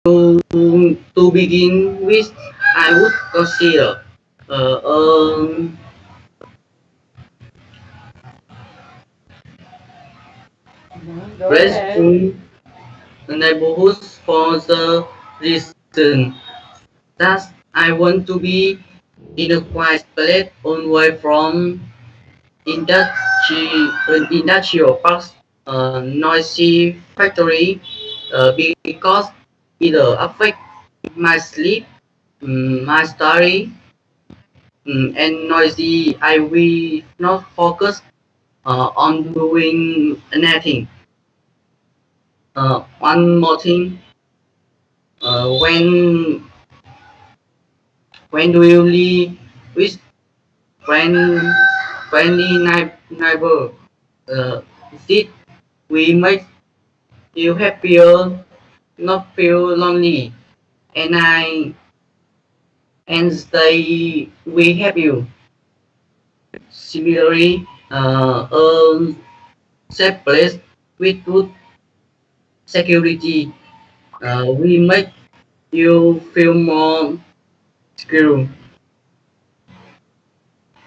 To begin with, I would consider restroom neighborhoods for the reason that I want to be in a quiet place away from industrial parks, noisy factory, because either affect my sleep, my study, and noisy. I will not focus on doing anything. One more thing, when do you live with friend, friendly neighbor? Did we make you happier, not feel lonely, and they we help you. Similarly, a safe place with good security we make you feel more secure.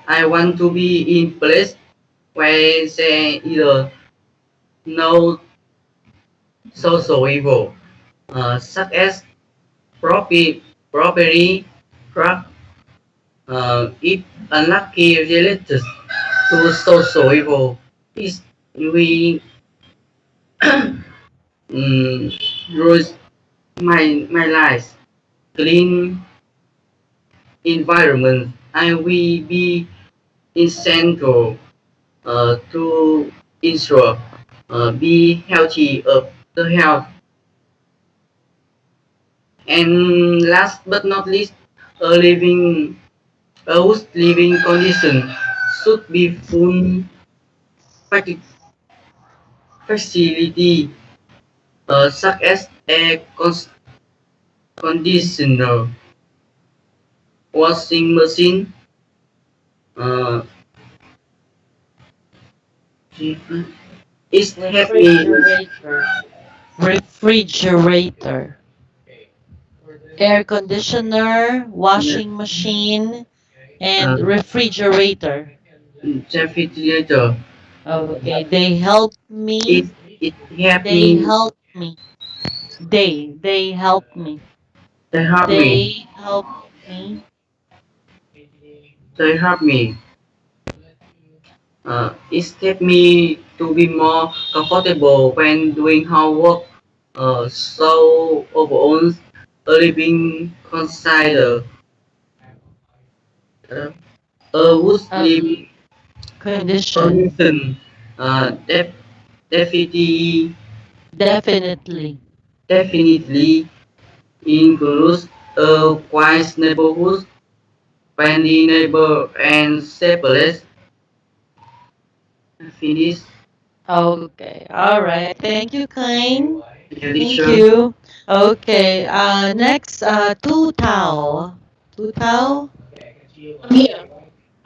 I want to be in place where there either no social evil, such as property, drug, if unlucky related to social evil, is we rules my life, clean environment. I will be essential to ensure be healthy of the health. And last but not least, a good living condition should be full facility such as air conditioner, washing machine, uh, it's happy. Refrigerator, air conditioner, washing machine, and uh, refrigerator. refrigerator. Okay, they help It me. it help They me. help me. They help me. They help me. They help me. They help me. It helped me to be more comfortable when doing homework. So overall, a living consider uh, a would Um, living condition. condition definitely Definitely. definitely includes a quiet neighborhood, friendly neighbor, and safe place. Finish. Okay. All right. Thank you, Klein. Thank Teacher. you. Okay. Next, Tu Tao. Tu Tao. I'm here.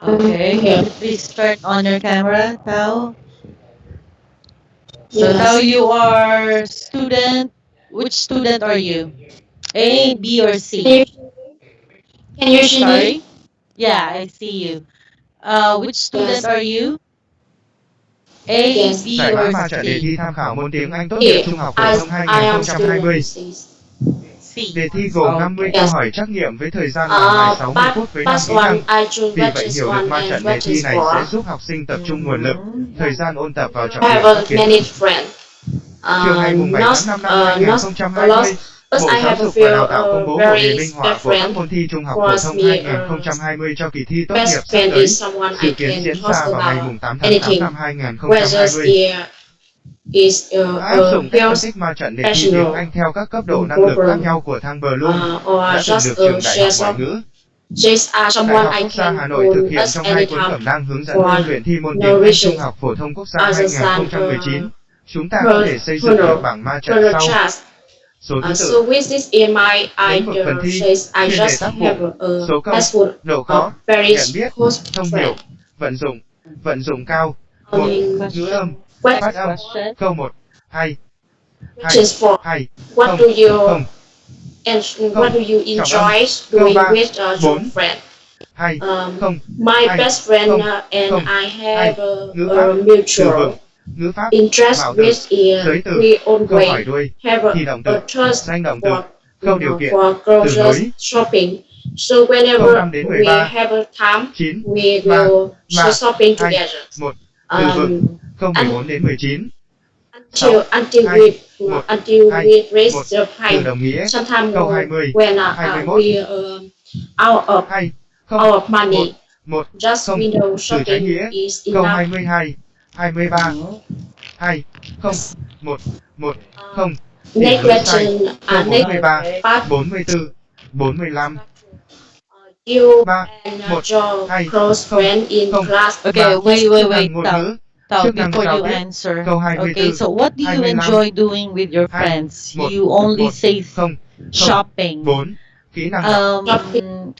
Okay. I'm Could here. you please turn on your camera, Tao? So, Tao, Yes. you are student. Which student are you? A, B, or Can C? you can you see me? Sorry? Yeah, I see you. Which student Yes. are you? A, Yes. B, Giải mã or ma trận đề C? thi tham khảo môn tiếng Anh tốt nghiệp Here. trung học phổ I thông I am 2020. student. Cs. C. Đề thi gồm 50 Okay. câu Yes. hỏi trắc nghiệm với thời gian làm bài 60 But phút với 5 past kỹ one năng. I choose Vì vậy batches hiểu được one ma and trận đề thi batches này sẽ four. giúp học sinh tập trung nguồn lực, thời gian ôn tập vào trọng I điểm have các kiến many thức. friends. Chiều ngày mùng 7 Not tháng 5 năm not a lot, 2020, but Bộ I Giáo have a dục và Đào few tạo công bố bộ đề very minh họa best của các friends. môn thi trung học Who phổ ask thông me 2020 cho kỳ thi tốt nghiệp best sắp friend tới, is someone dự I kiến can diễn talk ra vào ngày about mùng 8 tháng 8 anything. năm Whether 2020. there is Áp dụng cách phân health tích ma trận đề thi tiếng professional Anh theo các cấp độ năng lực khác problem nhau của thang Bloom or đã từng just được trường Đại học share Ngoại some ngữ, just Đại someone học I Quốc gia can Hà Nội thực call hiện us trong 2 cuốn anytime cẩm nang hướng dẫn for ôn luyện thi môn no tiếng Anh reason Trung học phổ thông quốc gia other than 2019. Chúng ta có thể xây dựng được bảng ma trận personal sau. trust. Số thứ So tự, with this in mind, I lĩnh vực phần thi, says I chuyên đề just tác have vụ, a số câu, peaceful, độ khó, very nhận biết, close thông friend. hiểu, vận dụng cao. 1. Ngữ âm, What phát âm, Question. câu 1, 2, questions for 2, what 0, do you 0. And Không. what do you Trọng âm. enjoy Câu doing 3. with your 4. friend? Hay. Không. My Hay. best friend Không. and Không. I Hay. have Ngữ a pháp. Từ mutual vựng. Ngữ pháp. interest Mạo từ. with Giới từ. we Câu hỏi always đuôi. have Thì động từ. a trust Danh động từ. for Câu điều kiện. for Từ grocery nối. shopping. So Câu whenever 5 đến we 13. have a time, 9. we Mà. will Mà. shopping Hay. together. 1. Từ vựng. Câu 14 đến 19. Until Hai. we Một. until Hai. we reach Một. the Từ point. đồng nghĩa. Sometimes Câu 20. when 21. we out of Hay. Không. our money, 1. just Không. window Từ trái shopping nghĩa. is Câu enough. 22. 23. Hay. Không. 1. 1. Không. Next Điểm sai. question, Câu next 43. part. 44. 45. You 3. and 1. your 2. close Không. friend in Không. class. Okay, Mà. wait, Chức wait, năng wait, ngôn Tao. ngữ. Tao, Chức năng before giao you tiếp. answer. Câu 24. Okay, so what do you 25. enjoy doing with your 2. friends? 1. You only 1. say Không. Không. shopping. 4. Kỹ năng đọc.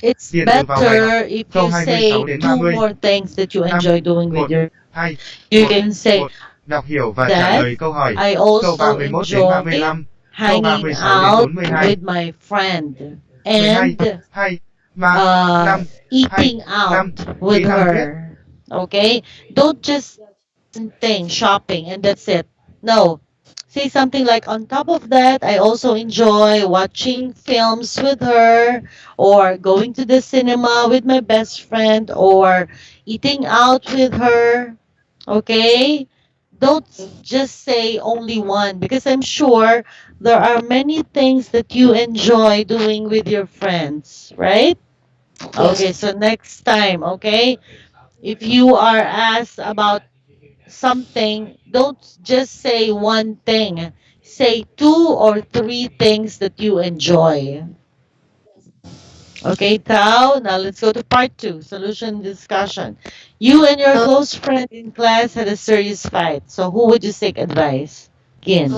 It's Điền từ vào bài better đọc. if Câu you say 26 đến two 30. more things that you 5. enjoy doing with 1. your. 2. You 1. can say 1. Đọc hiểu và trả that lời câu hỏi. I Câu also 31 đến enjoy 35. Câu hanging 36 đến out 42. with my friend 12. and 2. 3. 5. eating 2. out 5. with Kỹ năng viết. her. Okay? Don't just thing shopping and that's it. No. Say something like on top of that, I also enjoy watching films with her or going to the cinema with my best friend or eating out with her. Okay? Don't just say only one because I'm sure there are many things that you enjoy doing with your friends, right? Okay, so next time, okay? If you are asked about something, don't just say one thing. Say two or three things that you enjoy. Okay, Tao. Now let's go to part two, solution discussion. You and your close friend in class had a serious fight. So who would you seek advice? Gin.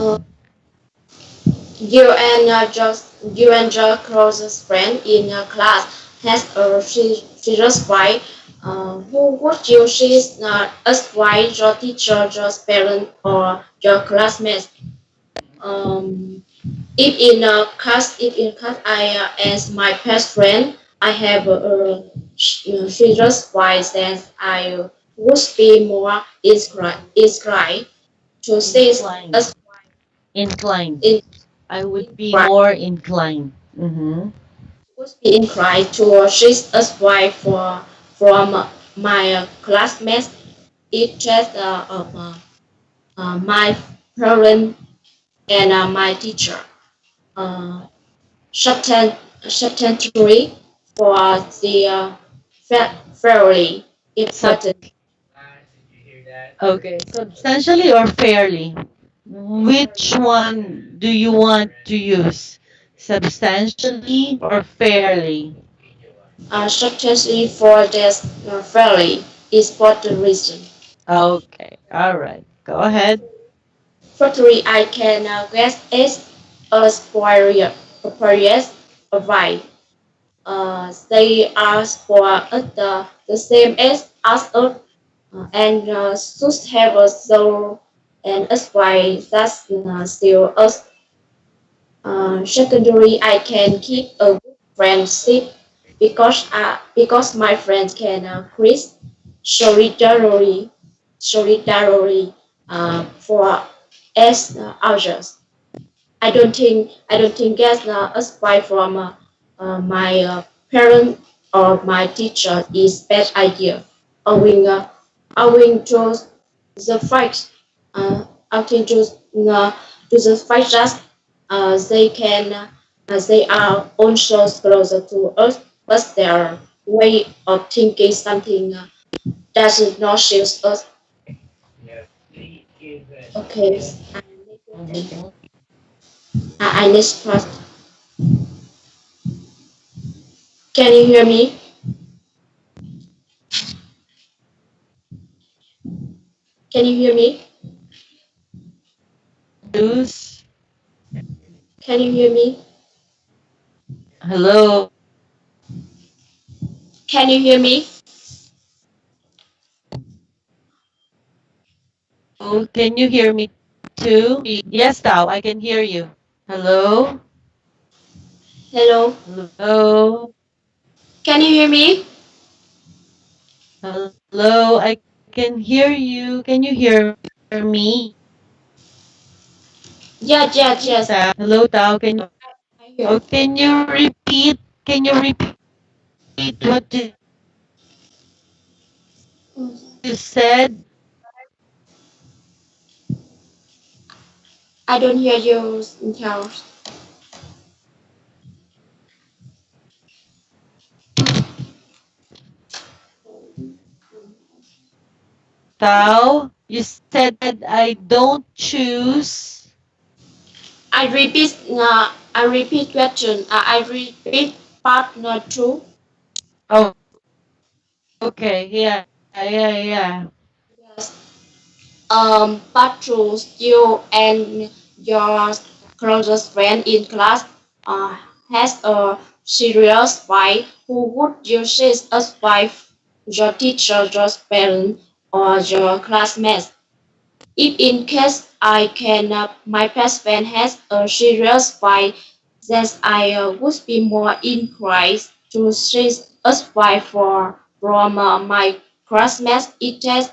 You and your closest friend in your class has a serious fight. Who would you choose? Ask why your teacher, your parent, or your classmates. If in class I as my best friend, I have serious fight, then I would be more inclined to see Inclined. us Inclined. in I would be right. more inclined. Mm-hmm. Would be inclined to choose us why from my classmates. It just of my parent and my teacher. Uh, substantially for the fairly important. Okay, substantially or fairly? Which one do you want to use? Substantially or fairly? Substantially for this fairly important reason. Okay, all right. Go ahead. Firstly, I can guess is a spoiler appropriate advice. They ask for the same as us and should have a soul and us why that's still us. Secondary, I can keep a good friendship because my friends can increase solidarity for as others. I don't think as a spy from my parent or my teacher is bad idea. Owing to the fact, owing to the fact that they are also closer to us, but their way of thinking something does not suit us. Okay, Mhm. I next part. Can you hear me? Can you hear me? Use. Can you hear me? Hello. Can you hear me? Oh, can you hear me too? Yes, Tao, I can hear you. Hello. Hello. Hello? Can you hear me? Hello? I can hear you. Can you hear me? Yes, yes, Tao? yes. Hello, Tao. I Oh, hear. can you repeat? Can you repeat what you said? I don't hear you, Charles. Tao, you said I don't choose. I repeat question. I repeat partner two. Oh, okay. Yeah, yeah, yeah. Yes. Patrol, you and your closest friend in class uh, has a serious fight. Who would you say as wife? Your teacher, your parent, or your classmates? If in case I can, my best friend has a serious fight, then I would be more inclined to see us fight for from my classmates. It has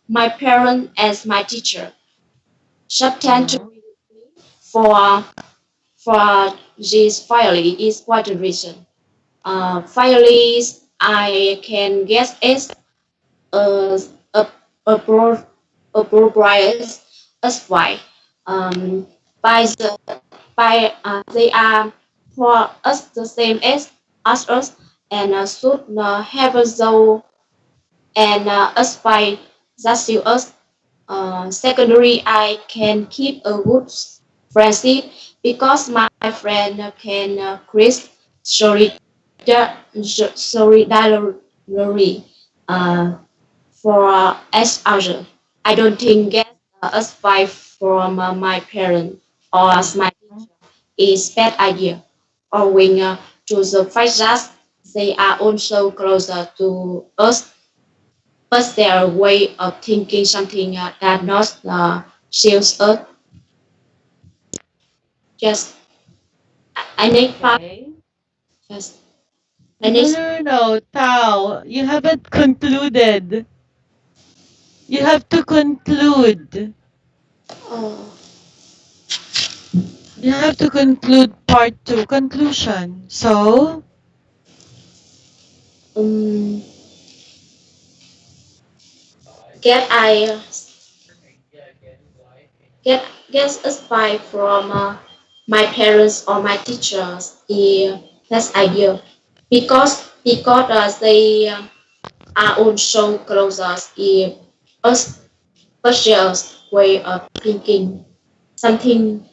my parent as my teacher. Subtend to Mhm. for for this fairly is what the reason. Fairly I can guess is uh, a a pro a progress as why by they are for us the same as us and should have a so and us by that you us secondary I can keep a good friendship because my friend can create solidarity uh, for each other. I don't think get us five from my parent or as my teacher is bad idea. Owing to the fact that they are also closer to us, but their way of thinking something that not suits us. Just I need five. Okay. Just I No, need. no, no, no. Tao, you haven't concluded. You have to conclude. Oh, You have to conclude part two, conclusion. So, um, get I get get advice from my parents or my teachers is that's ideal because they are also closer in us special way of thinking something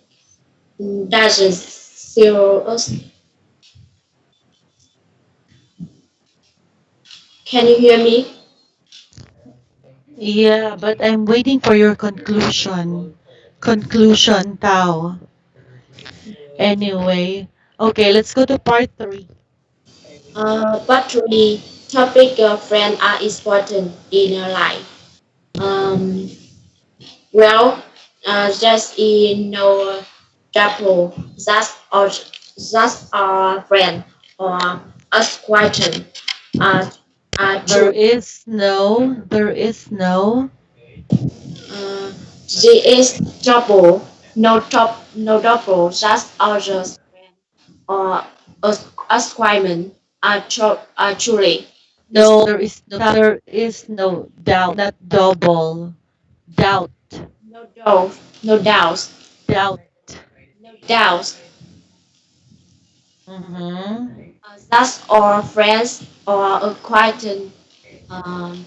doesn't feel us. Can you hear me? yeah, but I'm waiting for your conclusion. Conclusion, Tao. Anyway, okay, let's go to part three. But really topic friends are important in your life. um, Well, just in no chapel, that's our friend or us question. Uh, There true. is no. Uh, there is double, no double, just others friend or us question. Truly, is No, there is no doubt, not double. Doubt, no doubt, no doubts, doubt. no doubts. Mm-hmm. That's our friends or acquaintance um,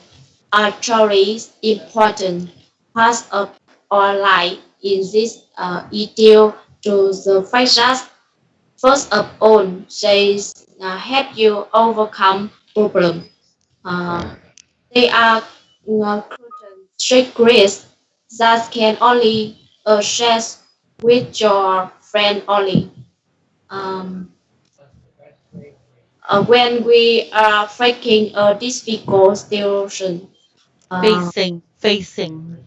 are truly important parts of our life in this detail to the fact that first of all they help you overcome problems. Uh, they are secrets that can only share with your friend only. Um, when we are facing a difficult situation, uh, Facing.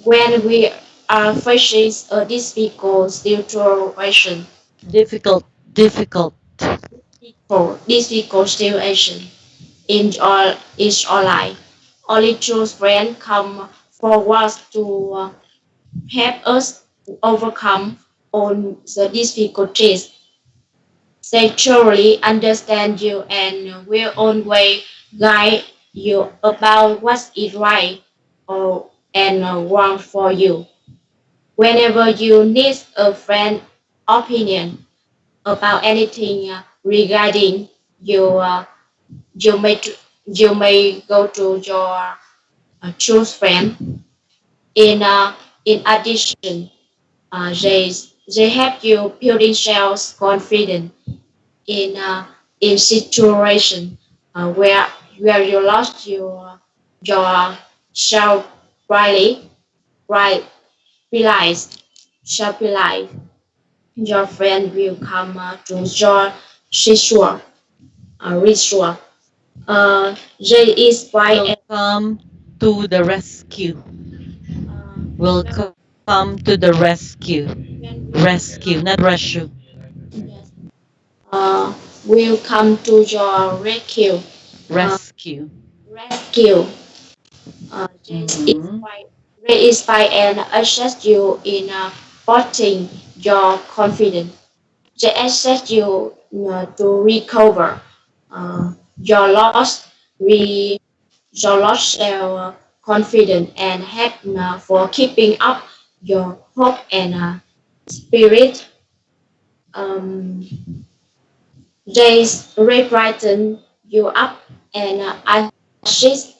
when we are facing a difficult situation, Difficult. difficult. difficult situation in your life. Only true friends come forward to help us overcome all the difficulties. They truly understand you and will always guide you about what is right or and wrong for you. Whenever you need a friend opinion about anything regarding you, you may you may go to your true friend. In in addition, they help you building self confidence in situation where you lost your self really right realize self realize your friend will come to your reassure reassure they is why Will come to the rescue. Will come to the rescue. Rescue, not rescue. yes, uh, will come to your rescue uh, Rescue. rescue this is Mm-hmm. why Ray is by and assist you in boosting your confidence. They assist you to recover your loss, re, your lost self confidence, and help for keeping up your hope and spirit. Um, they brighten you up and assist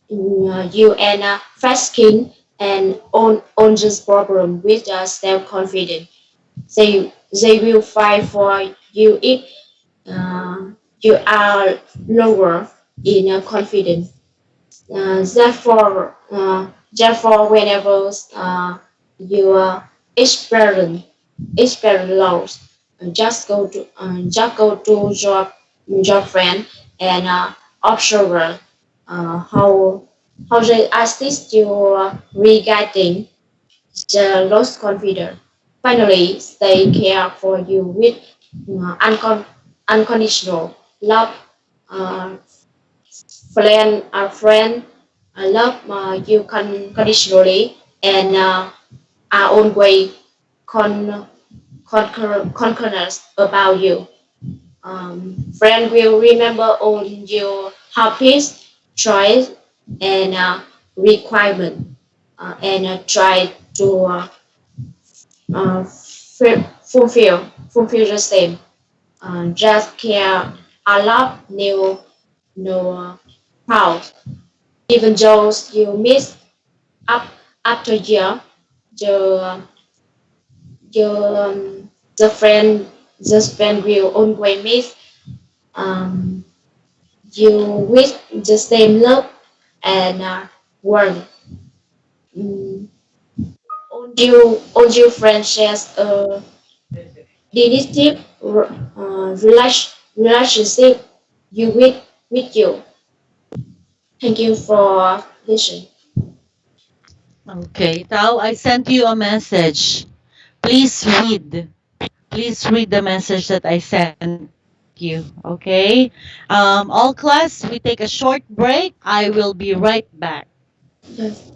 you and fasting and on this problem with self confidence. They will fight for you if uh, you are lower in confidence. Therefore, whenever you experience loss, just go to your friend and observe how they assist you regarding the lost confidence. Finally, they care for you with unconditional love. Uh, friend love you conditionally and are always con- concerned about you. Friend will remember all your hobbies, choice, and requirement, and try to fulfill the same. Just care a lot, no proud. Even though you miss up after year, the the the friend will always miss um, you with the same love and warmth. Mm, all your friends shares a dedicated relationship you with you. Thank you for listening. Okay, Tao, I sent you a message. Please read. Please read the message that I sent you. Okay? All class, we take a short break. I will be right back. Yes.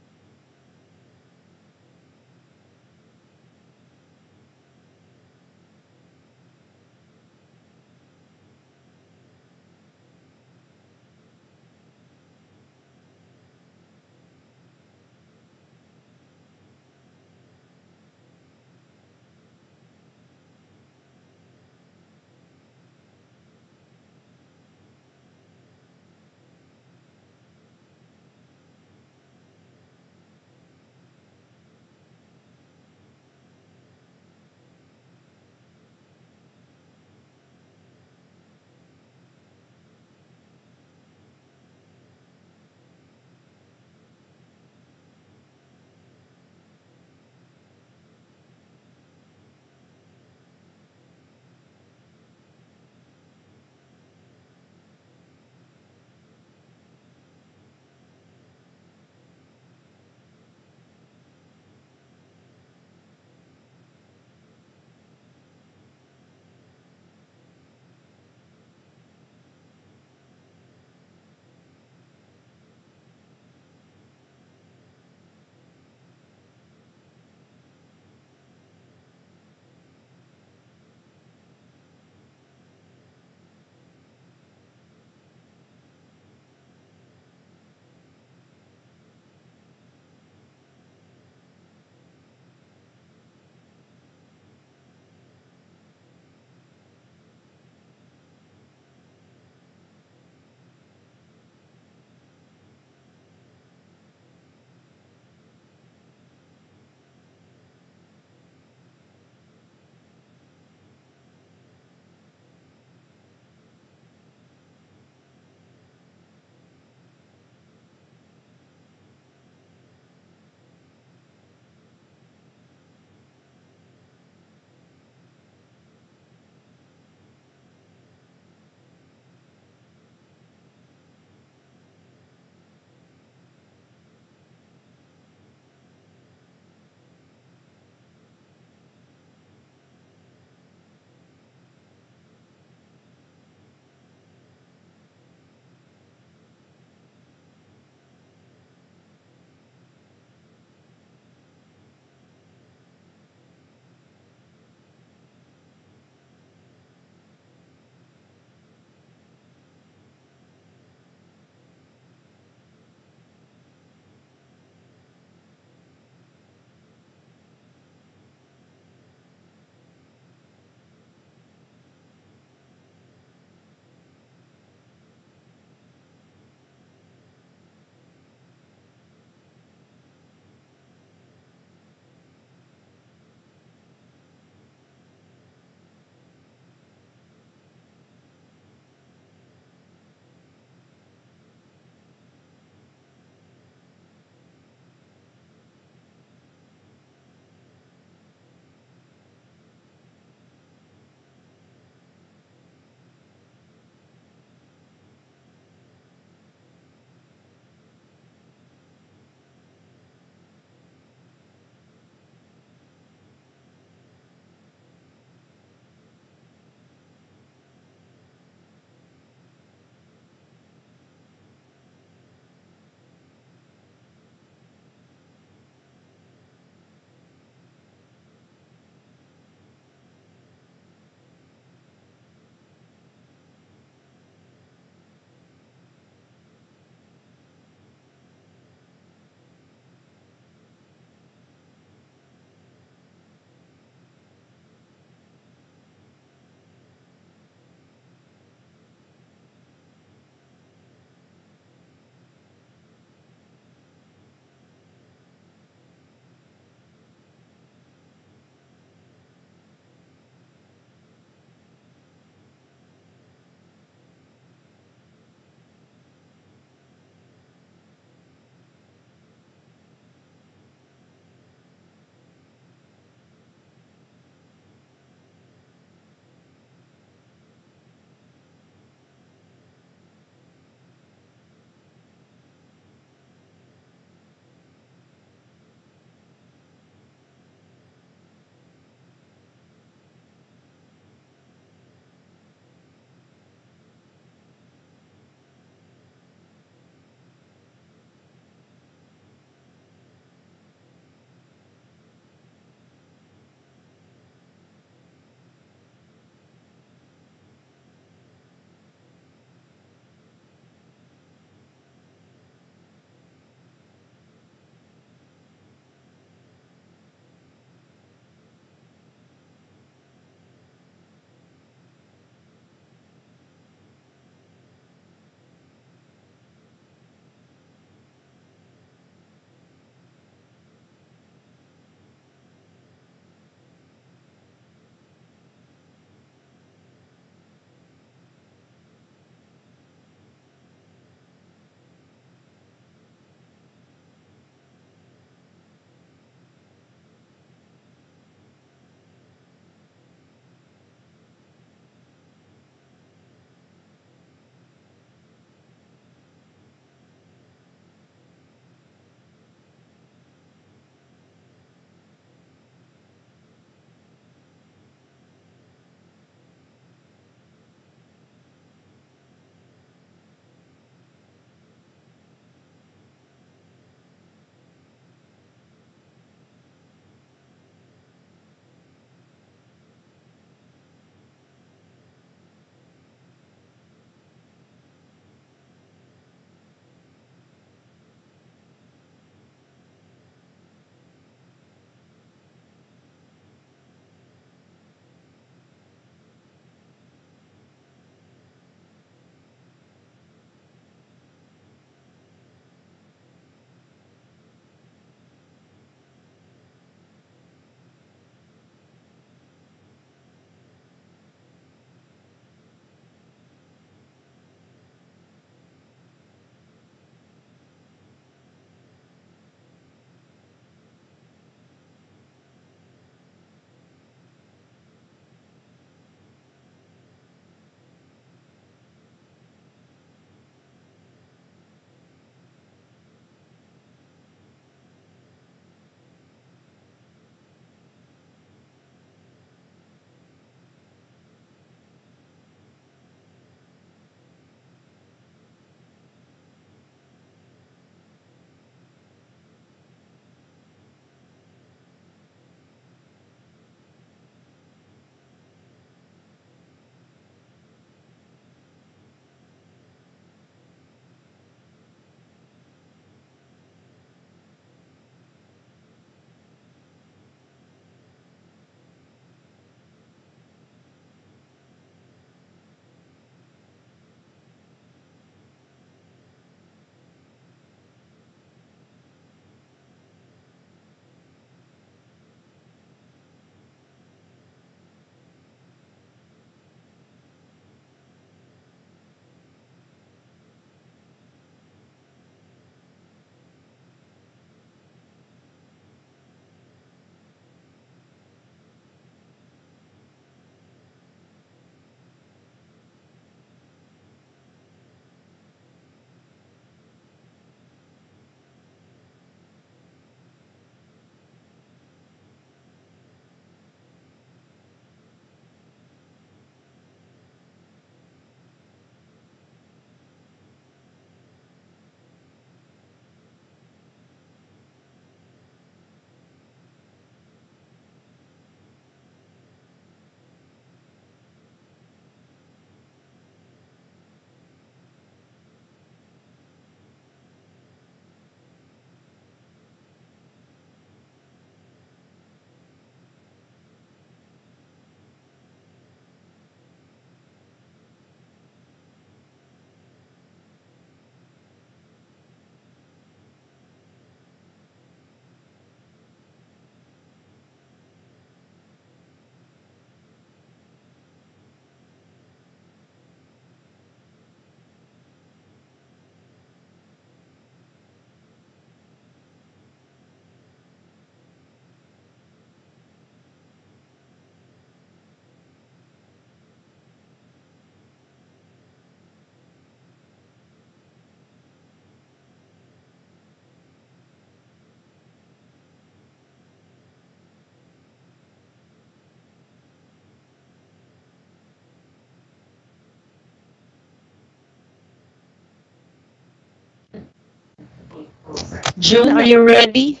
June, are you ready?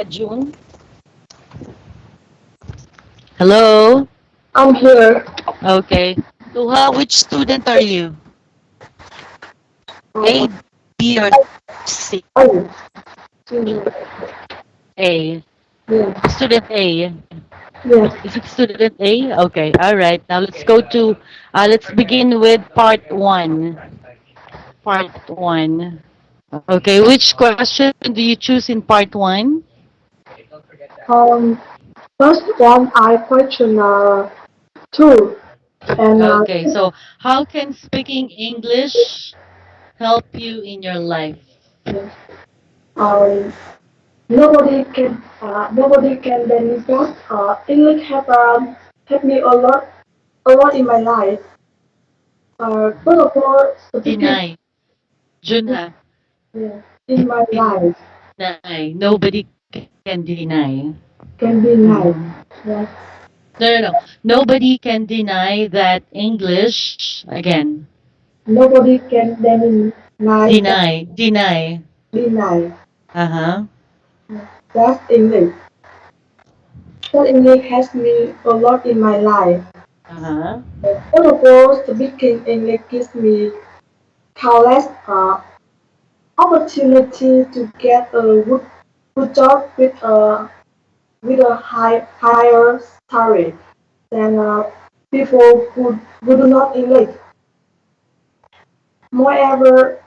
June. Hello. I'm here. Okay. Which student are you? A, B, or C? Oh, A. yeah, Student A. yeah. Is it student A? Okay. All right. Now let's go to. Let's begin with part one. Part one. Okay. Which question do you choose in part one? Um, First one I question two, and Okay. So how can speaking English help you in your life? yes, um, nobody can benefit. English have helped me a lot in my life. First of all, speaking, Deny. Junha. yeah, in my life Deny. Nobody can deny. can be nice. Mhm. Yes, No, no, no. Nobody can deny that English, again, nobody can deny that deny. be nice. Uh-huh. That's English. That English has me a lot in my life. Uh-huh. First of all, speaking English gives me countless opportunity to get a good job with a higher salary than people who do not English. Moreover,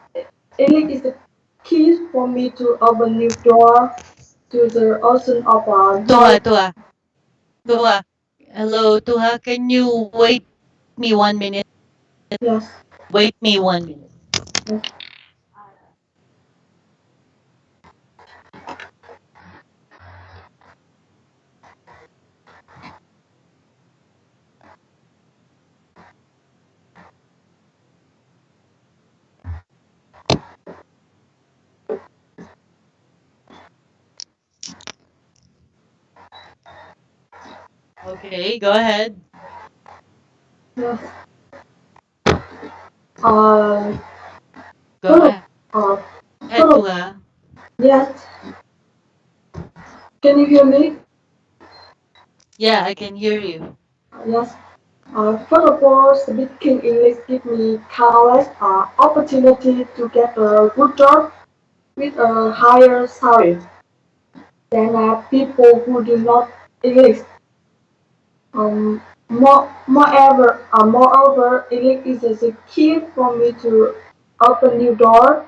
English is the key for me to open new door to the ocean of knowledge. Tuha. Tuha. Hello, Tuha. Can you wait me 1 minute? Yes, Wait me 1 minute. yes, Okay, go ahead. yes. Uh, Go First, ahead, uh, first, Tuha. yes. Can you hear me? Yeah, I can hear you. Yes. First of all, speaking English gives me countless opportunity to get a good job with a higher salary than people who do not English. Moreover, English is the key for me to open new door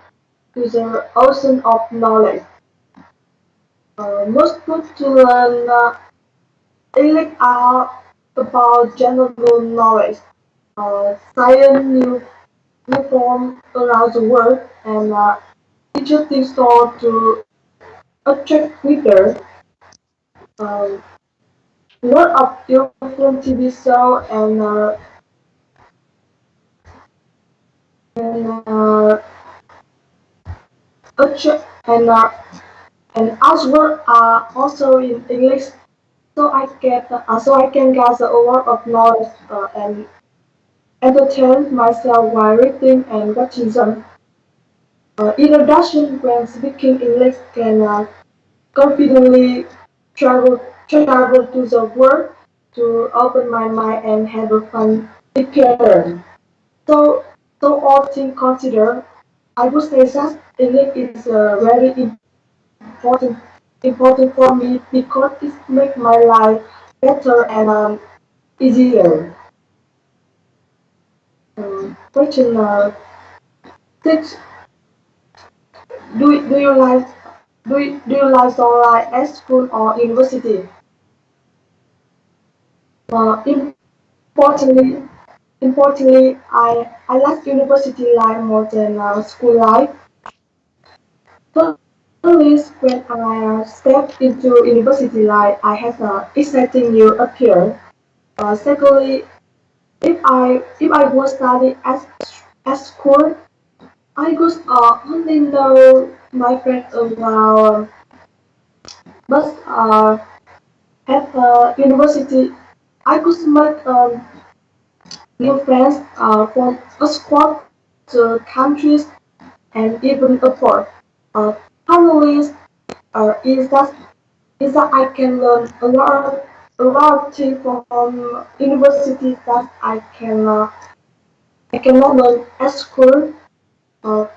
to the ocean of knowledge. Most books to learn English are about general knowledge, science, new form around the world, and interesting story to attract readers. Um, lot of different TV shows and attract and artwork are also in English, so I can gather a lot of knowledge and entertain myself while reading and watching them. In addition, when speaking English can confidently travel travel to the world to open my mind and have a fun experience. So so all things considered, I would say that English is very important for me because it makes my life better and easier. Question six: do you like do you like online at school or university? Importantly, I like university life more than school life. First, when I stepped into university life, I have an exciting new appeal. Secondly, if I was study at school, I could only know my friends around. But at university, I could make new friends from across the countries and even abroad. Uh, finally, is that I can learn a lot of things from universities that I cannot learn at school. Uh,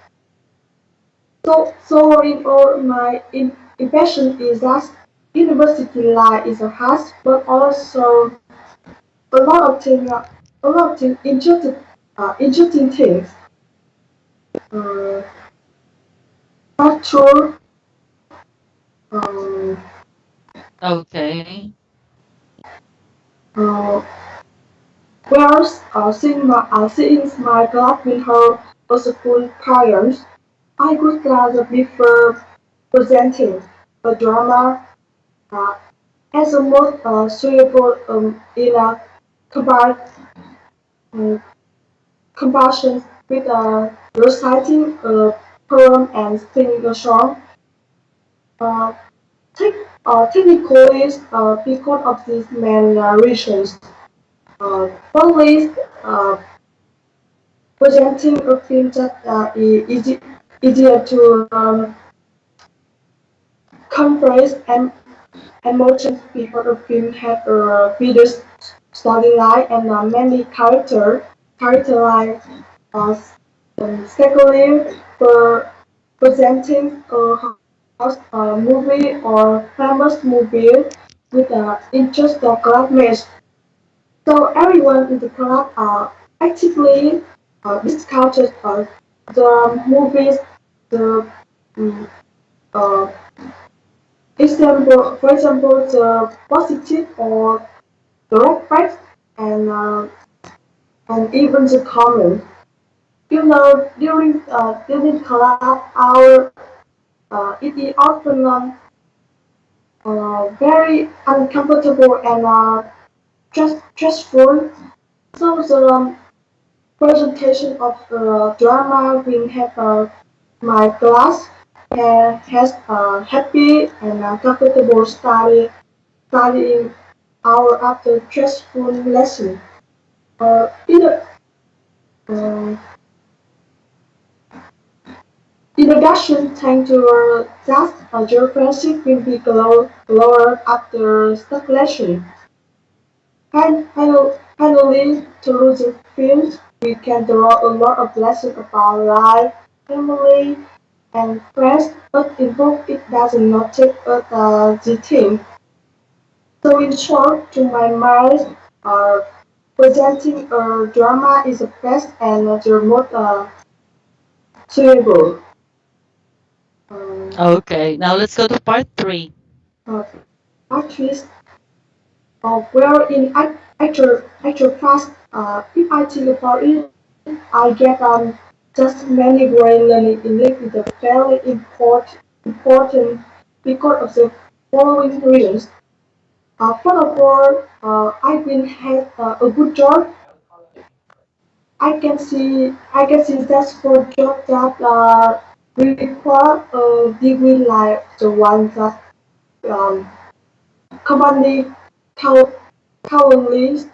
so in all, my impression is that university life is a hard, but also a lot of things interesting things. Uh, not true. Um, Okay. uh, Whereas since my class with her was a full parents, I would rather prefer presenting a drama uh, as a most suitable in a compar- um, comparison with reciting a poem and singing a song. Uh, Technically, because of these main reasons, firstly, uh, presenting a film that easier to convey and emotions because the film have a video storyline and many character line. Uh, Secondly, for presenting a movie or famous movie with interest or classmates. So everyone in the club actively discusses the movies, the um, uh, for example, the positive or the red flags and even the comment. During club hour, it is often very uncomfortable and stressful. So the presentation of the drama will have my class has a happy and comfortable studying hour after stressful lesson. In uh, in addition, thanks to that, your friendship will be lower after stuck lesson. Finally, through the films, we can draw a lot of lessons about life, family, and friends, but in book it does not take the theme. So in short, to my mind, presenting a drama is the best and the most suitable. Um, Okay. Now let's go to part three. uh, Artists, where in actual fact, if I think about it, I get just many great learning English is a very important because of the following reasons. First of all, I will have a good job. I can see that's for job that require a degree like the one that um, company cur- currently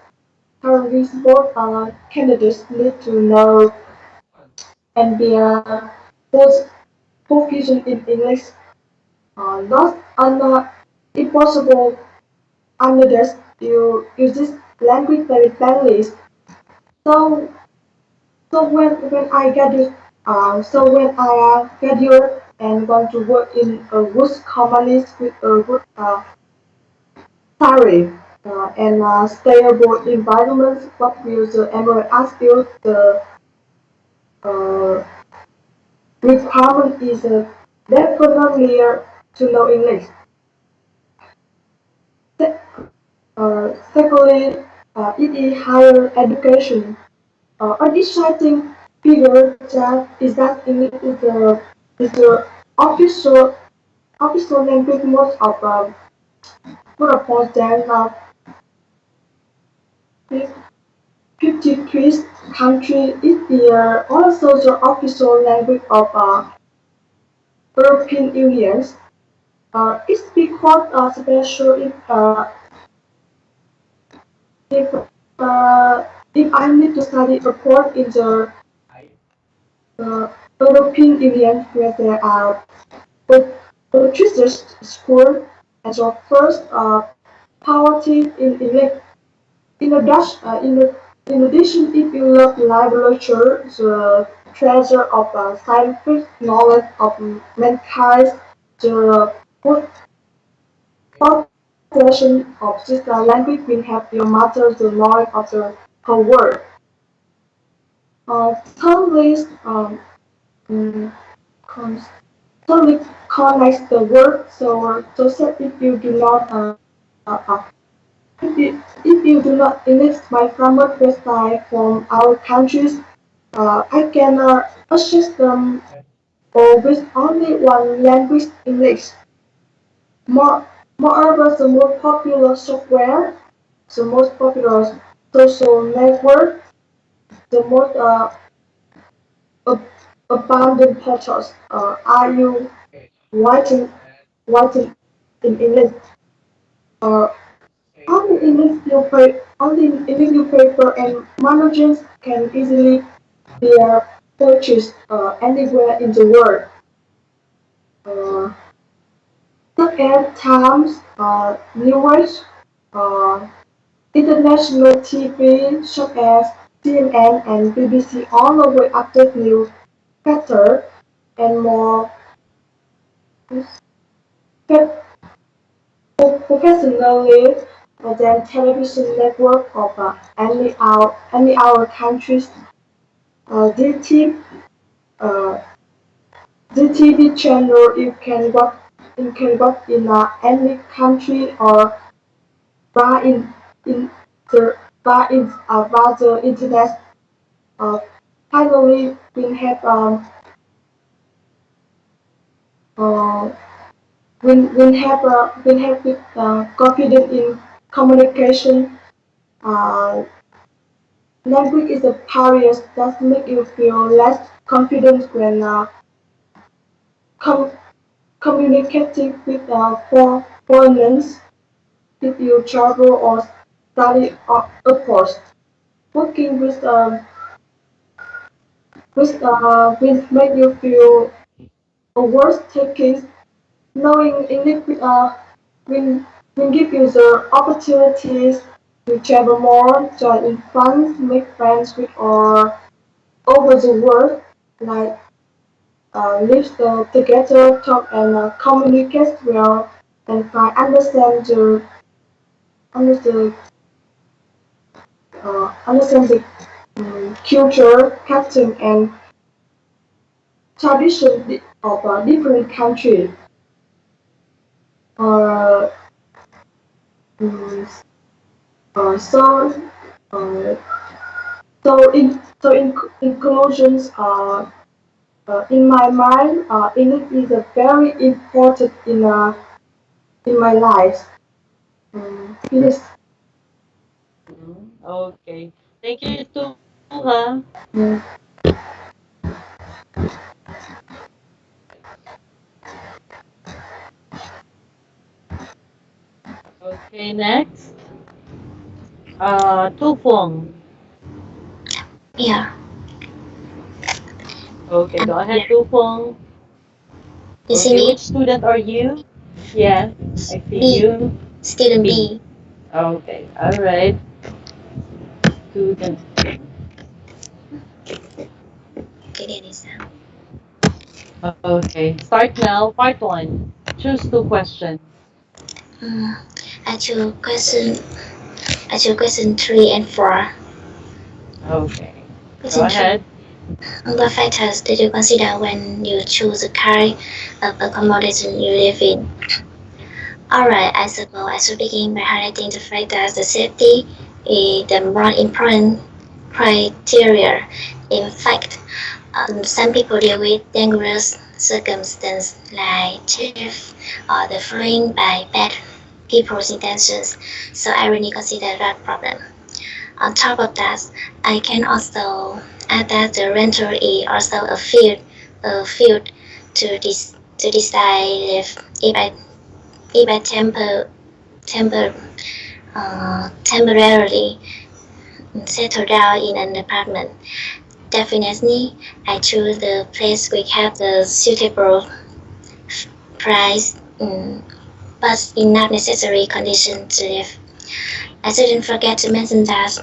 currently both candidates need to know and be both proficient in English. Not impossible unless you use this language very badly. So so when I graduate and want to work in a good company with a good salary and stable environment, what will the employer ask you? The uh, requirement is definitely to know English. Secondly, it is higher education. An exciting figure that is that English is the official official language most of Singapore than 53 countries. It is also the official language of European Union. It's because special if I need to study abroad in the uh, European Union where there are purchased school as your first priority in English. In addition, if you love literature, the treasure of scientific knowledge of mankind, the possession of this language will help you master the knowledge of the whole world. Thirdly, mm, con- thirdly, connects the world. So that if you do not if you do not index my farmer website from our countries, I can assist them or with only one language English. More, Moreover, the most popular software, the most popular social network, the most ab- abundant portals are you writing in English. Uh, only English newspaper and magazines can easily be purchased anywhere in the world. Uh, Such as Times, News, uh, international TV such as CNN and BBC all over update news faster and more professionally than television network of any our countries. The uh, the TV channel you can watch in any country or via in the via the internet. Uh, Finally, uh, we have with confidence in communication. Uh, Language is a barrier that make you feel less confident when com- communicating with foreigners. If you travel or study abroad, working will make you feel worse taking. Knowing English will, will give you the opportunities to travel more, join in fun, make friends with or over the world, like live together, talk and communicate well, and find understand the culture, custom, and tradition of different countries. Uh, mm, so, uh, in conclusions, in my mind, English is a very important in my life. Yes. Okay. Thank you too, ha. Mm. Okay, next. Tu Fong. Yeah, Okay, I'm go ahead, here. Tu Fong. You see Okay, me? which student are you? Yeah, I see B. you. Student B. B. Okay, all right. Student. Okay, that is Okay, start now. Part one. Choose two questions. um, I choose question. I choose question 3 and 4. Okay, go Question 3. ahead. What factors did you consider when you choose the kind of accommodation you live in? Alright, I suppose I should begin by highlighting the fact that the safety is the more important criteria. In fact, some people deal with dangerous circumstances like theft or the fleeing by bad people's intentions, so I really consider that problem. On top of that, I can also add that the rental is also a field to decide if I temporarily settle down in an apartment. Definitely, I choose the place which have the suitable price, but in not necessary condition to live. I shouldn't forget to mention that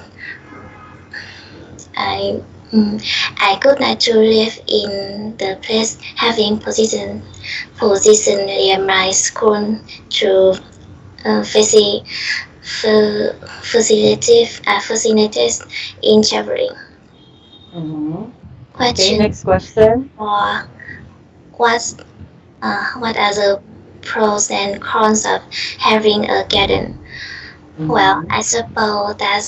I I could not to live in the place having position near my school to facilities in traveling. Okay, Question next question. for what what are the pros and cons of having a garden? Well, I suppose that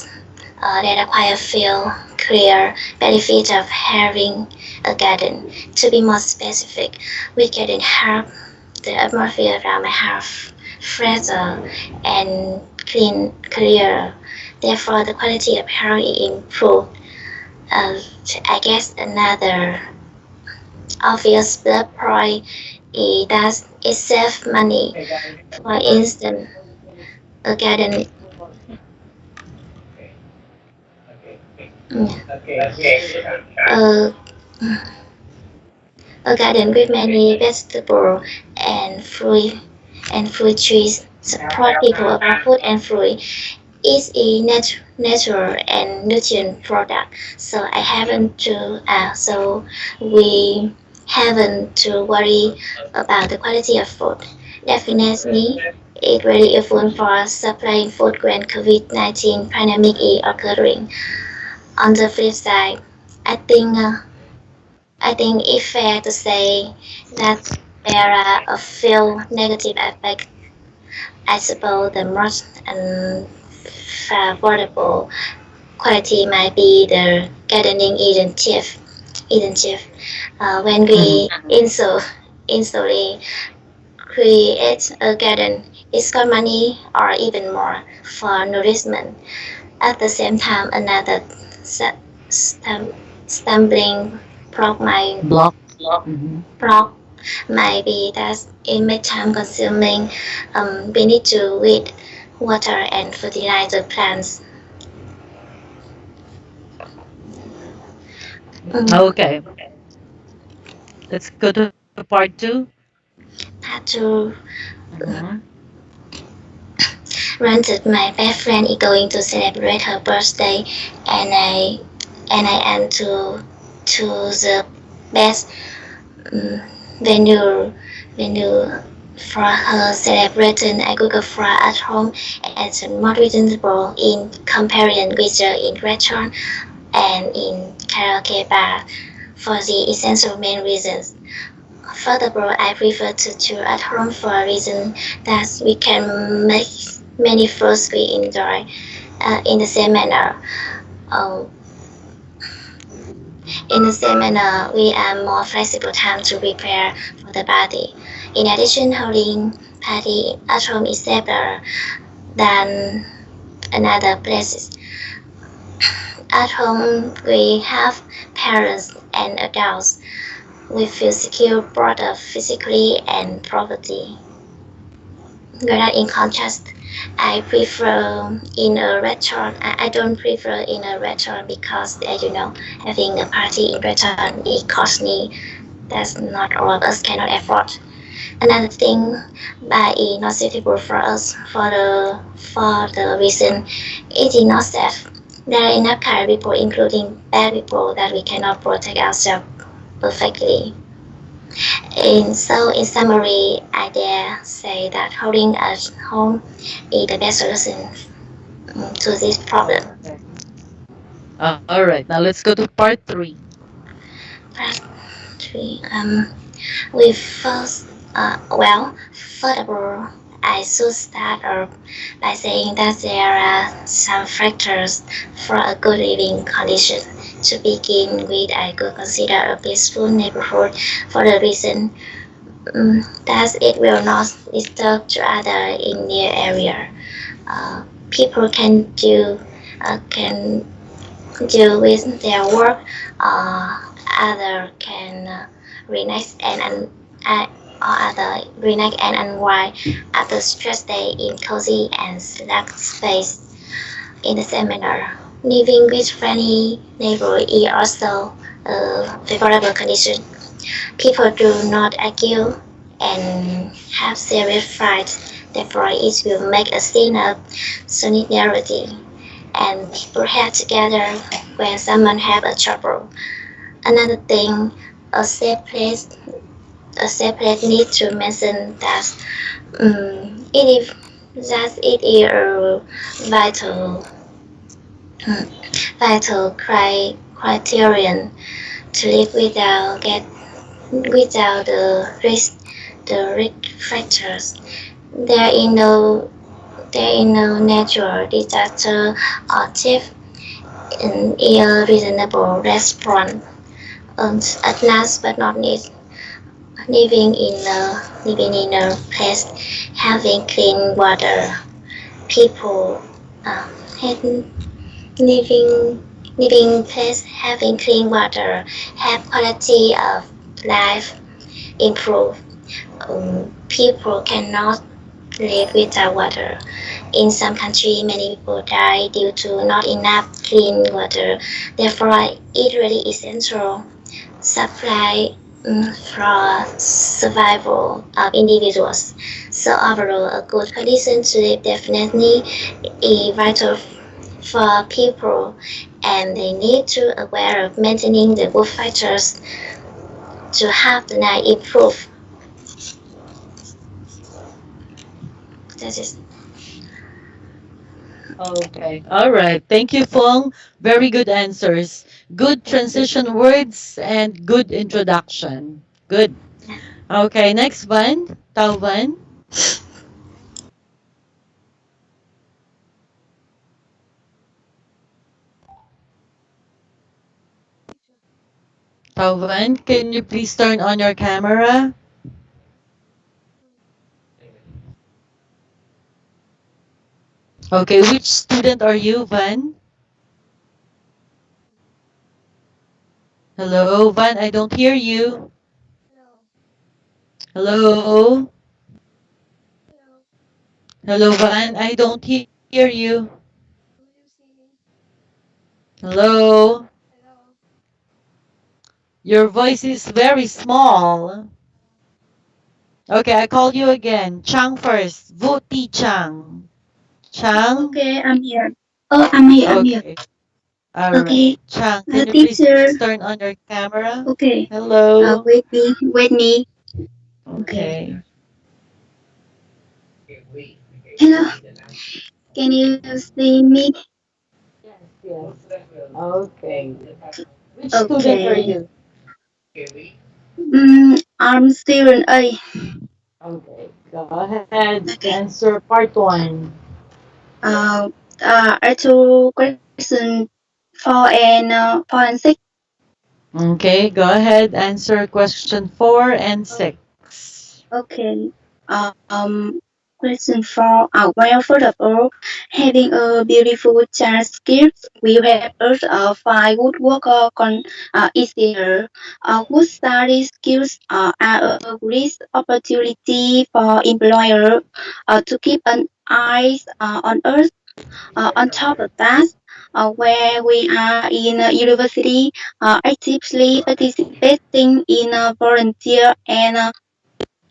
there are quite a few clear benefits of having a garden. To be more specific, we garden help the atmosphere around my house fresher and clearer. Therefore, the quality of air is improved. I guess another obvious plus point is that it saves money. For instance, a garden uh, a garden with many vegetables and fruit trees support people about food and fruit is a natural and nutrient product. So we haven't to worry about the quality of food. Definitely, it's very useful for supplying food when COVID-19 pandemic is occurring. On the flip side, I think I think it's fair to say that there are a few negative aspects. I suppose the most unfavorable quality might be the gardening isn't cheap. When we instantly create a garden, it's got money or even more for nourishment. At the same time, another stumbling block might Block. Mhm. block might be that it may time consuming. We need to weed, water, and fertilize the plants. Okay, let's go to part two. Had to Mhm. rented my best friend is going to celebrate her birthday, and I am to the best um, venue venue for her celebration. I cook for at home and it's more reasonable in comparison with the in restaurant and in karaoke bar for the essential main reasons. Furthermore, I prefer to chill at home for a reason that we can make many foods we enjoy in the same manner. Uh, in the same manner, we are more flexible time to prepare for the party. In addition, holding party at home is safer than another places. At home, we have parents and adults. We feel secure both physically and properly. Whereas in contrast, I prefer in a restaurant. I don't prefer in a restaurant because, having a party in restaurant it costs me. That's not all of us cannot afford. Another thing, but is not suitable for us for the reason it is not safe. There are enough kind of people, including bad people, that we cannot protect ourselves perfectly. In summary, I dare say that holding at home is the best solution to this problem. All right, now let's go to part three. Part three, we first, furthermore, I should start off by saying that there are some factors for a good living condition. To begin with, I could consider a peaceful neighborhood for the reason that it will not disturb to other in the area. People can deal with their work. Other can relax and unwind after stress day in cozy and select space. In the same manner, living with friendly neighbors is also a favorable condition. People do not argue and have serious fights. Therefore, it will make a scene of solidarity and people have together when someone have a trouble. Another thing, a safe place, a safe place need to mention that it is that it is a vital criterion to live without the risk factors. There is no natural disaster or theft in a reasonable response. At last but not least, living in a place having clean water. People have living living place having clean water have quality of life improve. People cannot live without water. In some countries, many people die due to not enough clean water. Therefore, it really essential supply for survival of individuals. So overall, a good condition to live definitely is vital for people, and they need to aware of maintaining the good factors to have the life improve. That is. Okay. All right. Thank you, Fong. Very good answers. Good transition words and good introduction. Good. Okay, next one. Tao Van. Tao Van, can you please turn on your camera? Okay, which student are you, Van? Hello, Van, I don't hear you. Hello? Hello, Van, I don't hear you. Hello? Your voice is very small. Okay, I call you again. Chang first. Vuti Chang. Chang? Okay, I'm here. Oh, I'm here. I'm here. Okay. All right. Okay, Chang, can you please teacher. turn on your camera? Okay. Hello? Wait me. Wait me. Okay. Okay. Hello. Can you see me? Yes. Okay. Which student are Okay. you? I'm student A. Okay. Go ahead. Okay. Answer part one. Uh, I do question 4 and 6. Okay. Go ahead. Answer question 4 and 6. Okay. Question 4. Well, first of all, having a beautiful child skills will help us find good work easier. Good study skills are a great opportunity for employer to keep an eye on us. On top of that, where we are in university, actively participating in volunteer and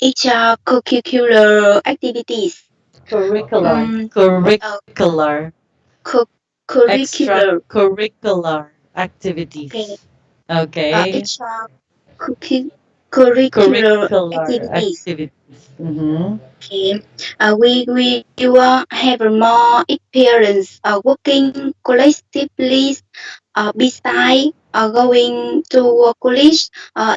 extracurricular activities. Curricular. Uh, Curricular. cu- curricular. Extracurricular Okay. activities. Okay. Curricular Curricular activities. activities. Mm-hmm. Okay. We will have more experience working collectively beside going to college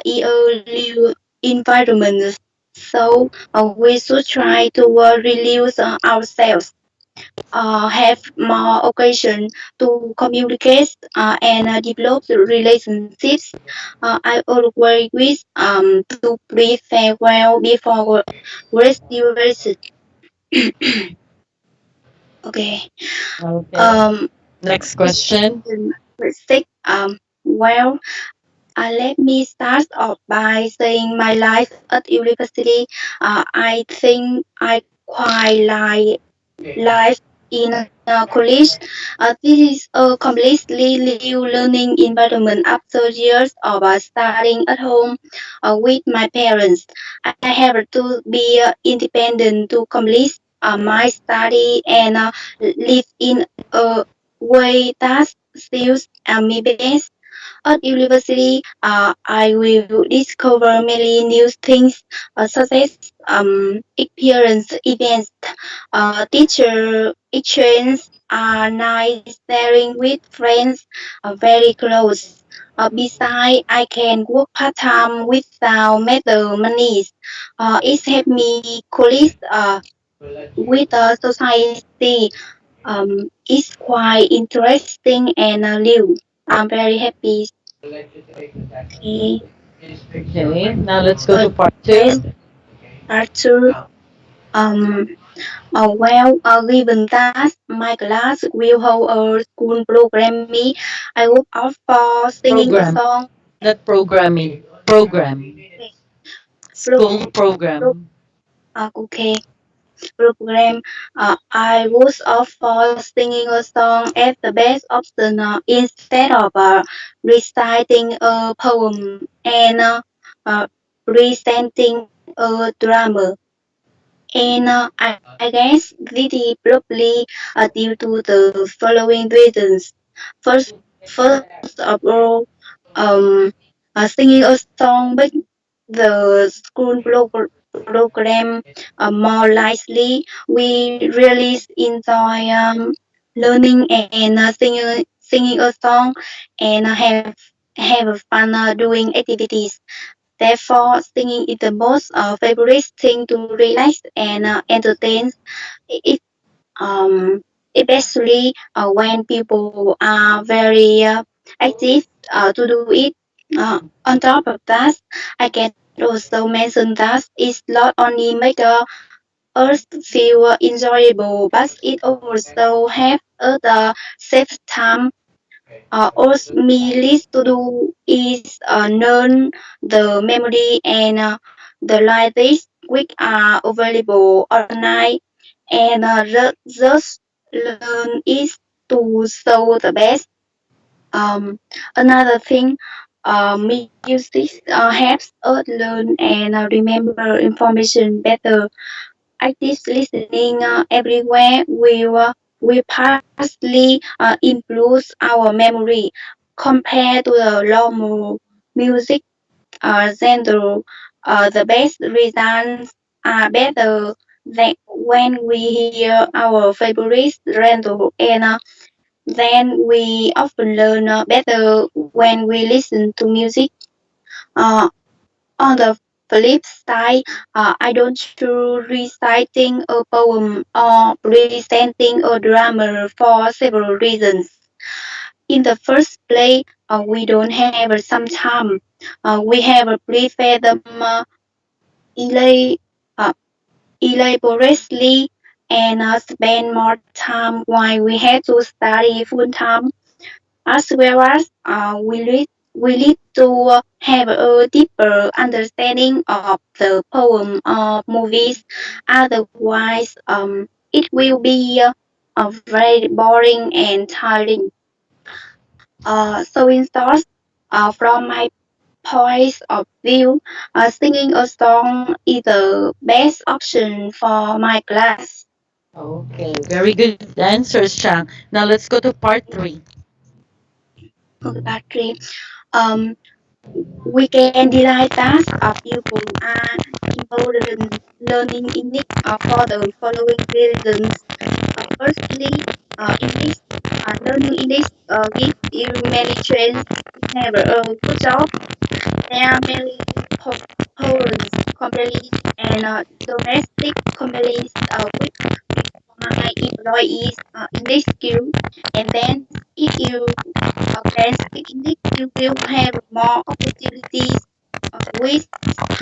in a new environment. So we should try to reduce ourselves, have more occasion to communicate and develop relationships. I always wish to breathe farewell before graduation. Okay. Okay. Um, Next question. question 6. Well, let me start off by saying my life at university. I think I quite like life in college. This is a completely new learning environment after years of studying at home with my parents. I have to be independent to complete my study and live in a way that suits me best. At university, I will discover many new things, such as experience events, teacher exchange, night sharing with friends, very close. Besides, I can work part time without matter money. It helps me collect with the society. It's quite interesting and new. I'm very happy. Okay. Okay, now let's go to Uh, part next, two. part two. Um, Given that my class will hold a school program me, I would opt for singing a Program, song. not programming. Program. Okay. Pro, School pro, program. okay. Program. I was opt for singing a song as the best option instead of reciting a poem and presenting a drama. And I guess this is probably due to the following reasons. First, first of all, um, singing a song make the school program more lively. We really enjoy learning and singing a song and have fun doing activities. Therefore, singing is the most favorite thing to relax and entertain. It especially when people are very active to do it. On top of that, I can also mention that it's not only make us feel enjoyable, but it also have the save time. All me list to do is learn the memory and the lyrics which are available online and just learn is to show the best. Another thing, music helps us learn and remember information better. Active listening everywhere will partly improve our memory compared to the normal music genre. The best results are better than when we hear our favorite genre and then we often learn better when we listen to music. Uh, on the flip side, I don't choose reciting a poem or presenting a drama for several reasons. In the first place, we don't have some time. We have prepared them ela- uh, elaborately and spend more time while we had to study full time, as well as we need to have a deeper understanding of the poem or movies. Otherwise, it will be very boring and tiring. So in short, from my point of view, singing a song is the best option for my class. Okay, very good answers, Chang. Now let's go to part three. Okay, Patrick. Um, we can deny that people are involved in learning English for the following reasons. Firstly, English learning English gives you many chances to have a good job. There are many foreign companies and domestic companies which require employees English skills, and then if you can speak English, you will have more opportunities with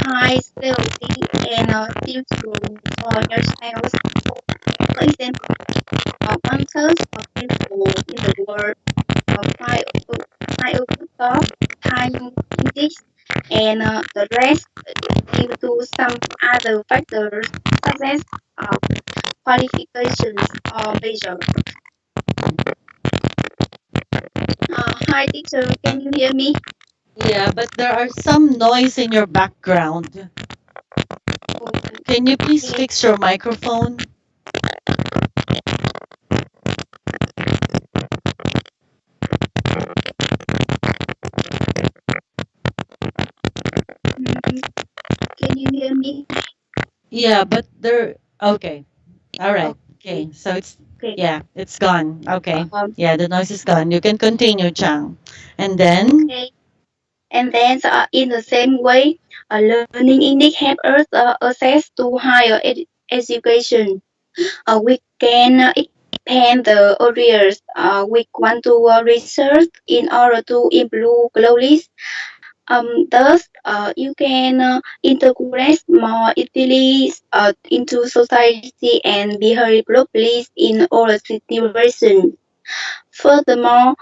high salary and future for yourself. For example, one third of people in the world find a good job time English, and the rest due to some other factors such as uh, qualifications or measure. Hi, teacher. Can you hear me? Yeah, but there are some noise in your background. Can you please Okay. fix your microphone? Mm, can you hear me? Yeah, but there. Okay. All right. Okay. Okay. So it's, Okay. yeah, it's gone. Okay. Um, Yeah, the noise is gone. You can continue, Chang. And then, okay. And then in the same way, learning English helps us access to higher education. We can expand the areas we want to research in order to improve globally. Thus, you can integrate more easily into society and behave properly in all situations. Furthermore,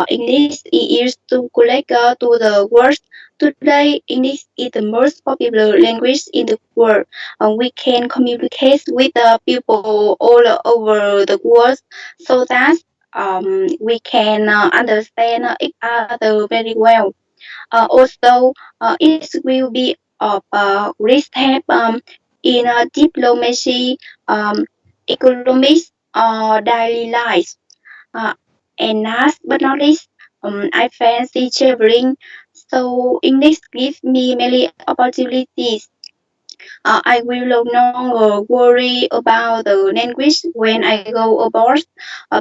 English is to collect to the world. Today, English is the most popular language in the world. We can communicate with people all over the world so that we can understand each other very well. Also, it will be of great help in diplomacy, economics, or daily life. Uh, and last but not least, I fancy traveling, so English gives me many opportunities. I will no longer worry about the language when I go abroad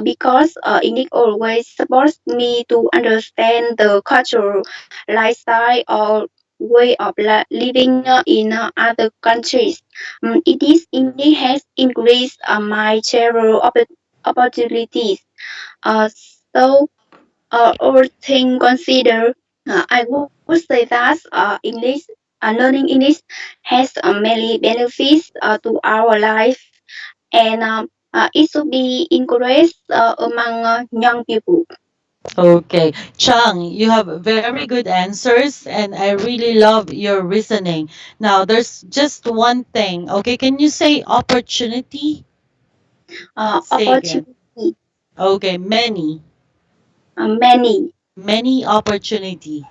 because English always supports me to understand the culture, lifestyle, or way of living in other countries. It is English has increased my travel opportunities. Uh, so, all things considered, I would say that learning English has many benefits to our life, and it should be encouraged among young people. okay. Chang, you have very good answers, and I really love your reasoning. Now, there's just one thing. Okay, can you say opportunity? Say again. Opportunity, Okay, many. many, Many opportunities.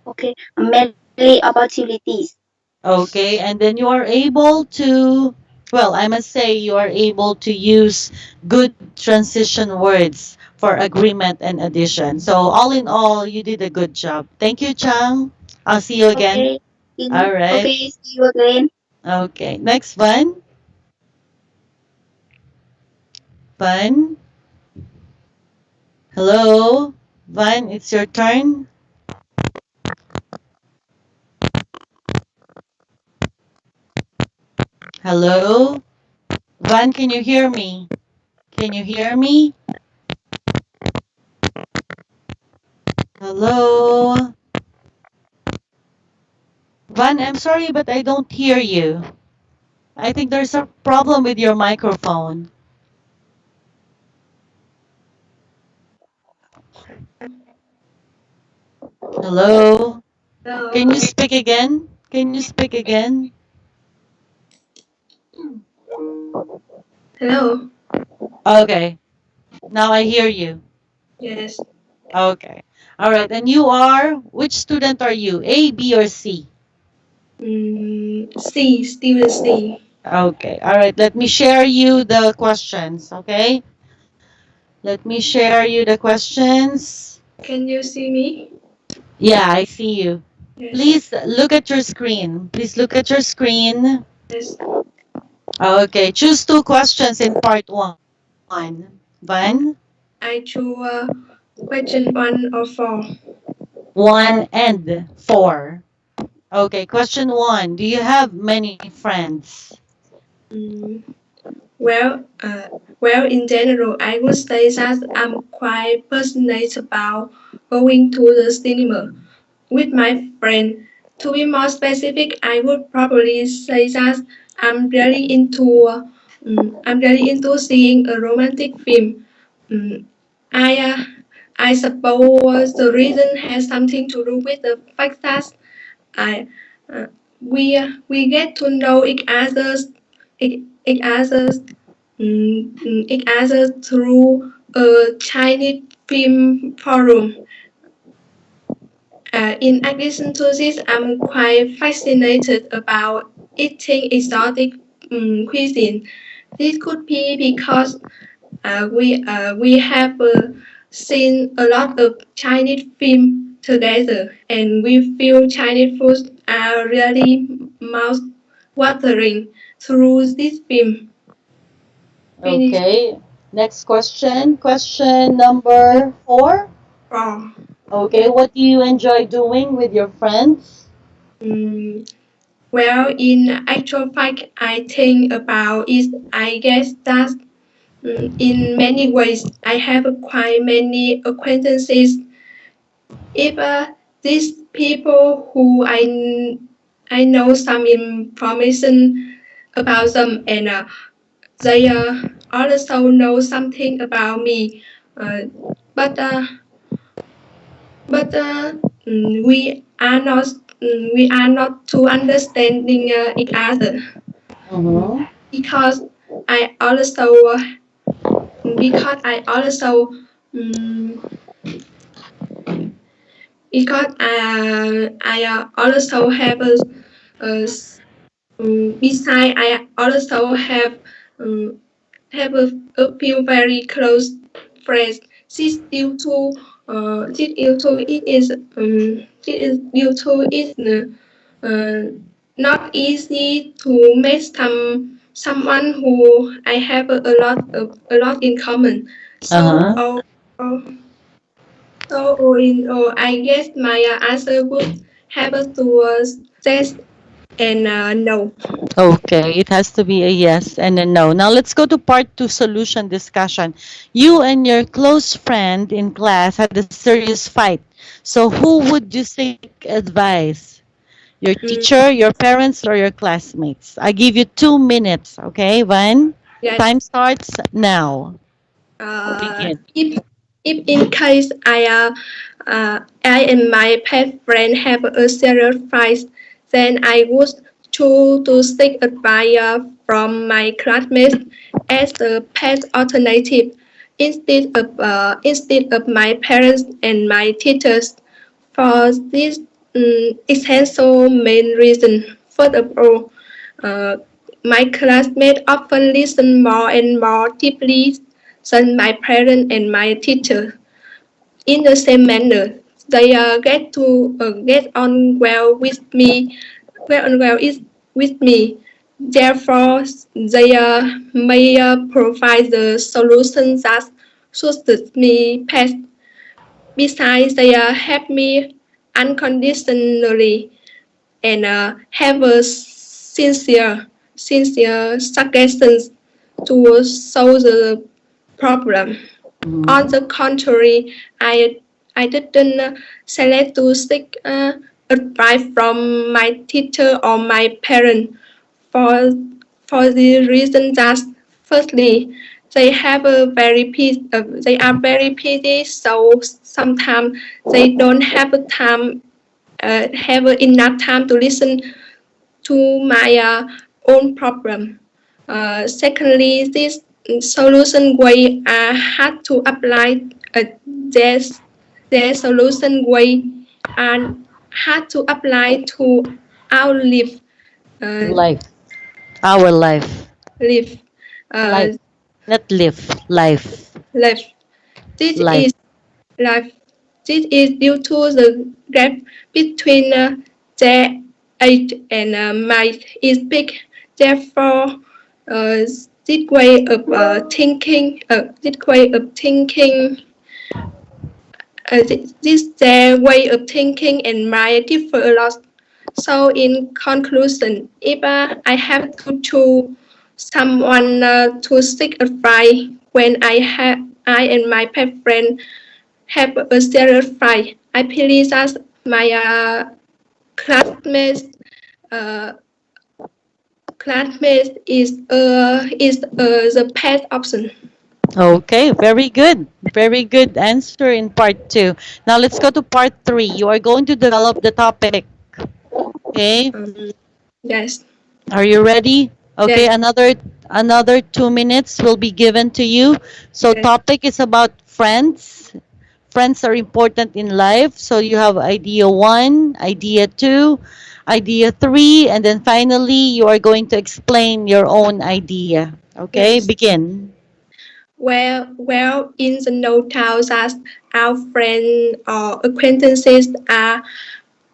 okay, many opportunities. Okay, and then you are able to, well, I must say you are able to use good transition words for agreement and addition. So, all in all, you did a good job. Thank you, Chang. I'll see you again. Okay, All right. okay, see you again. Okay, next one. Van. Hello. Van, it's your turn. Hello. Van, can you hear me? Can you hear me? Hello. Van, I'm sorry, but I don't hear you. I think there's a problem with your microphone. Hello? Can you speak again? Can you speak again? Hello. Okay. Now I hear you. Yes. Okay. All right. And you are, which student are you? A, B, or C? C. Student C. Okay. All right. Let me share you the questions. Okay. Let me share you the questions. Can you see me? Yeah, I see you. Yes. Please look at your screen. Please look at your screen. Yes. Okay. Choose two questions in part one. One, I choose question 1 or 4. one, and four. Okay. Question one. Do you have many friends? Mm, well, well, in general, I would say that I'm quite passionate about going to the cinema with my friend. To be more specific, I would probably say that I'm really into seeing a romantic film. Mm, I uh, I suppose the reason has something to do with the fact that I we get to know each other's each other through a Chinese film forum. In addition to this, I'm quite fascinated about eating exotic cuisine. This could be because we have seen a lot of Chinese film together, and we feel Chinese foods are really mouth watering through this film. Finish. Okay. Next question. Question number 4. Oh. Okay. What do you enjoy doing with your friends? Mm, well, in actual fact, I think about it. I guess that in many ways, I have quite many acquaintances. If these people who I know some information about them, and they also know something about me, uh, but uh, but we are not too understanding each other Mm-hmm. because I also because I also um, because I also have a beside I also have a few very close friends. This is due to it not easy to meet someone who I have a lot in common. So Uh-huh. I guess my answer would have to yes and no. Okay, it has to be a yes and a no. Now let's go to part 2, solution discussion. You and your close friend in class had a serious fight. So who would you seek advice? Your Mm, teacher, your parents, or your classmates? I give you 2 minutes. Okay, Van? yes. Time starts now. Uh, Begin. if if in case I and my pet friend have a serious fight, then I would choose to seek advice from my classmates as a pet alternative instead of my parents and my teachers. For this essential main reason, first of all, uh, my classmates often listen more and more deeply than my parents and my teacher. In the same manner, they get on well with me, well on well is with me. Therefore, they may provide the solutions that suits me best. Besides, they help me unconditionally and have a sincere suggestions to solve the problem. On Mhm. the contrary, I didn't select to seek advice from my teacher or my parent for for the reason that firstly they are very busy, so sometimes they don't have have enough time to listen to my own problem. Secondly, this solution way had to apply their, their solution way and had to apply to our uh, Life. Our life. life, uh, Life. Not live. Life. life. This Life. is life. This is due to the gap between their age and might is big. Therefore, uh, this way of thinking, this their way of thinking and mind differ a lot. So, in conclusion, if I have to choose someone to seek advice when I and my pet friend have a serious fight, I believe that my classmates uh, classmates is the best option. Okay, very good. Very good answer in part 2. Now let's go to part 3. You are going to develop the topic. Okay? Um, yes, Are you ready? Okay, yes, another 2 minutes will be given to you. So yes. topic is about friends, friends are important in life. So you have idea one, idea two, idea three, and then finally you are going to explain your own idea. Okay, Yes. begin. Well, in the know how that our friends or acquaintances are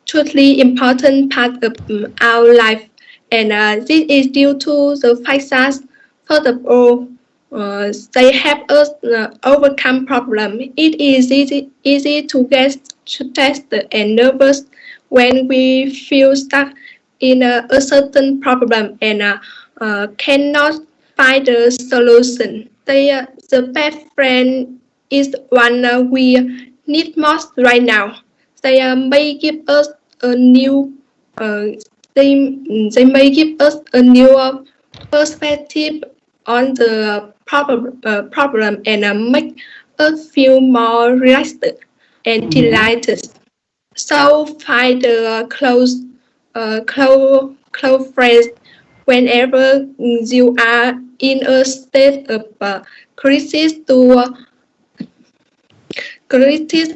truly important part of our life, and this is due to the fact that, first of all, they help us overcome problem. It is easy to get stressed and nervous when we feel stuck in a certain problem and cannot find a solution. The best friend is one we need most right now. They may give us a new uh, they, they may give us a new perspective on the problem and make us feel more relaxed and Mhm. delighted. So find the close friends whenever you are in a state of crisis crisis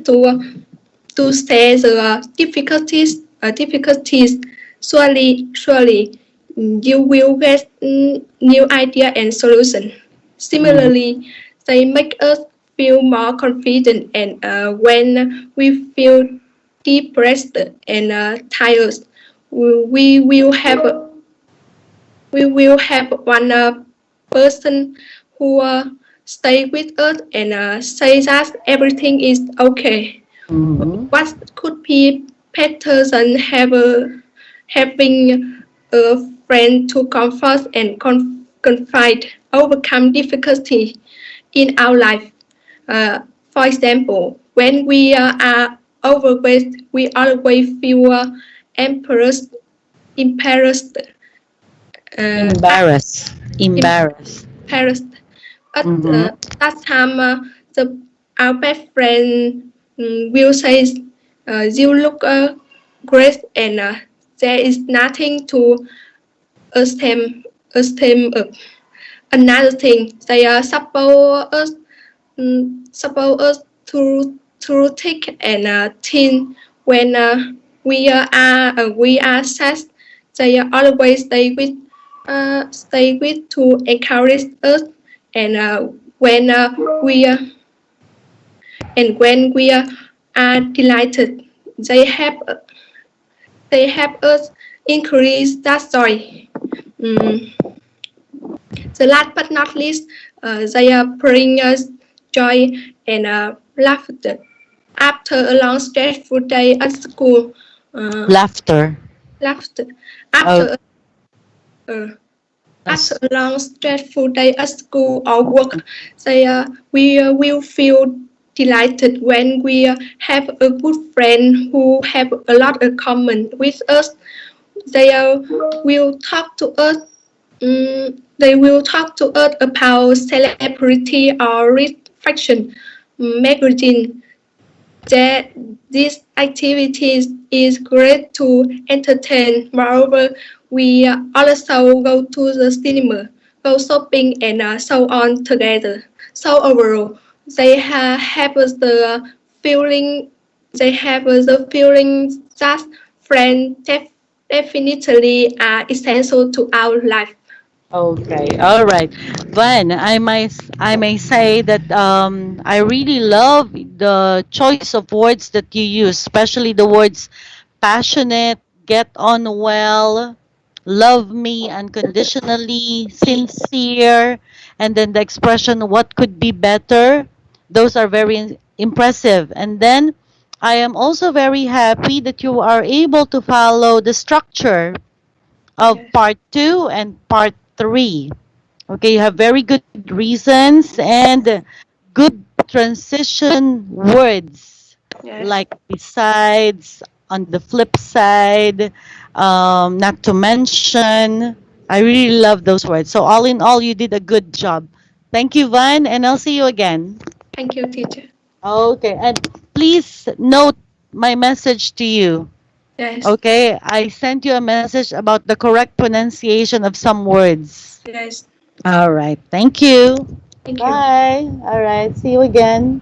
to say the difficulties. Surely you will get new idea and solution. Mhm. Similarly, they make us feel more confident, and when we feel depressed and tired, we will have one person who stay with us and say that everything is okay. Mhm. What could be better than having a friend to comfort and confide, overcome difficulty in our life? For example, when we are overweight, we always feel embarrassed, embarrassed, uh, Embarrassed. Embarrassed. embarrassed. At Mhm. that time, our best friend will say, "You look great, and there is nothing to esteem of." Another thing, they support us through thick and thin. When we are sad, they always stay with to encourage us, and when we when we are delighted, they help us increase that joy. Mm. The last but not least, they bring us joy and laughter. After a long stressful day at school, uh, Laughter. laughter. Oh, After uh, after yes. a long stressful day at school or work, we will feel delighted when we have a good friend who have a lot in common with us. They will talk to us. They will talk to us about celebrity or read fiction magazine. That this activity is great to entertain. Moreover, we also go to the cinema, go shopping, and so on together. So overall, they have the feeling. They have the feeling that friends definitely are essential to our life. Okay. All right. Van, I may say that I really love the choice of words that you use, especially the words passionate, get on well, love me unconditionally, sincere, and then the expression what could be better. Those are very impressive. And then I am also very happy that you are able to follow the structure of Yes. part two and part three. Okay, you have very good reasons and good transition words Yes. like besides, on the flip side, not to mention. I really love those words. So, all in all, you did a good job. Thank you, Van, and I'll see you again. Thank you, teacher. Okay, and please note my message to you. Yes. Okay, I sent you a message about the correct pronunciation of some words. Yes. All right, thank you. Thank you. Bye. All right, see you again.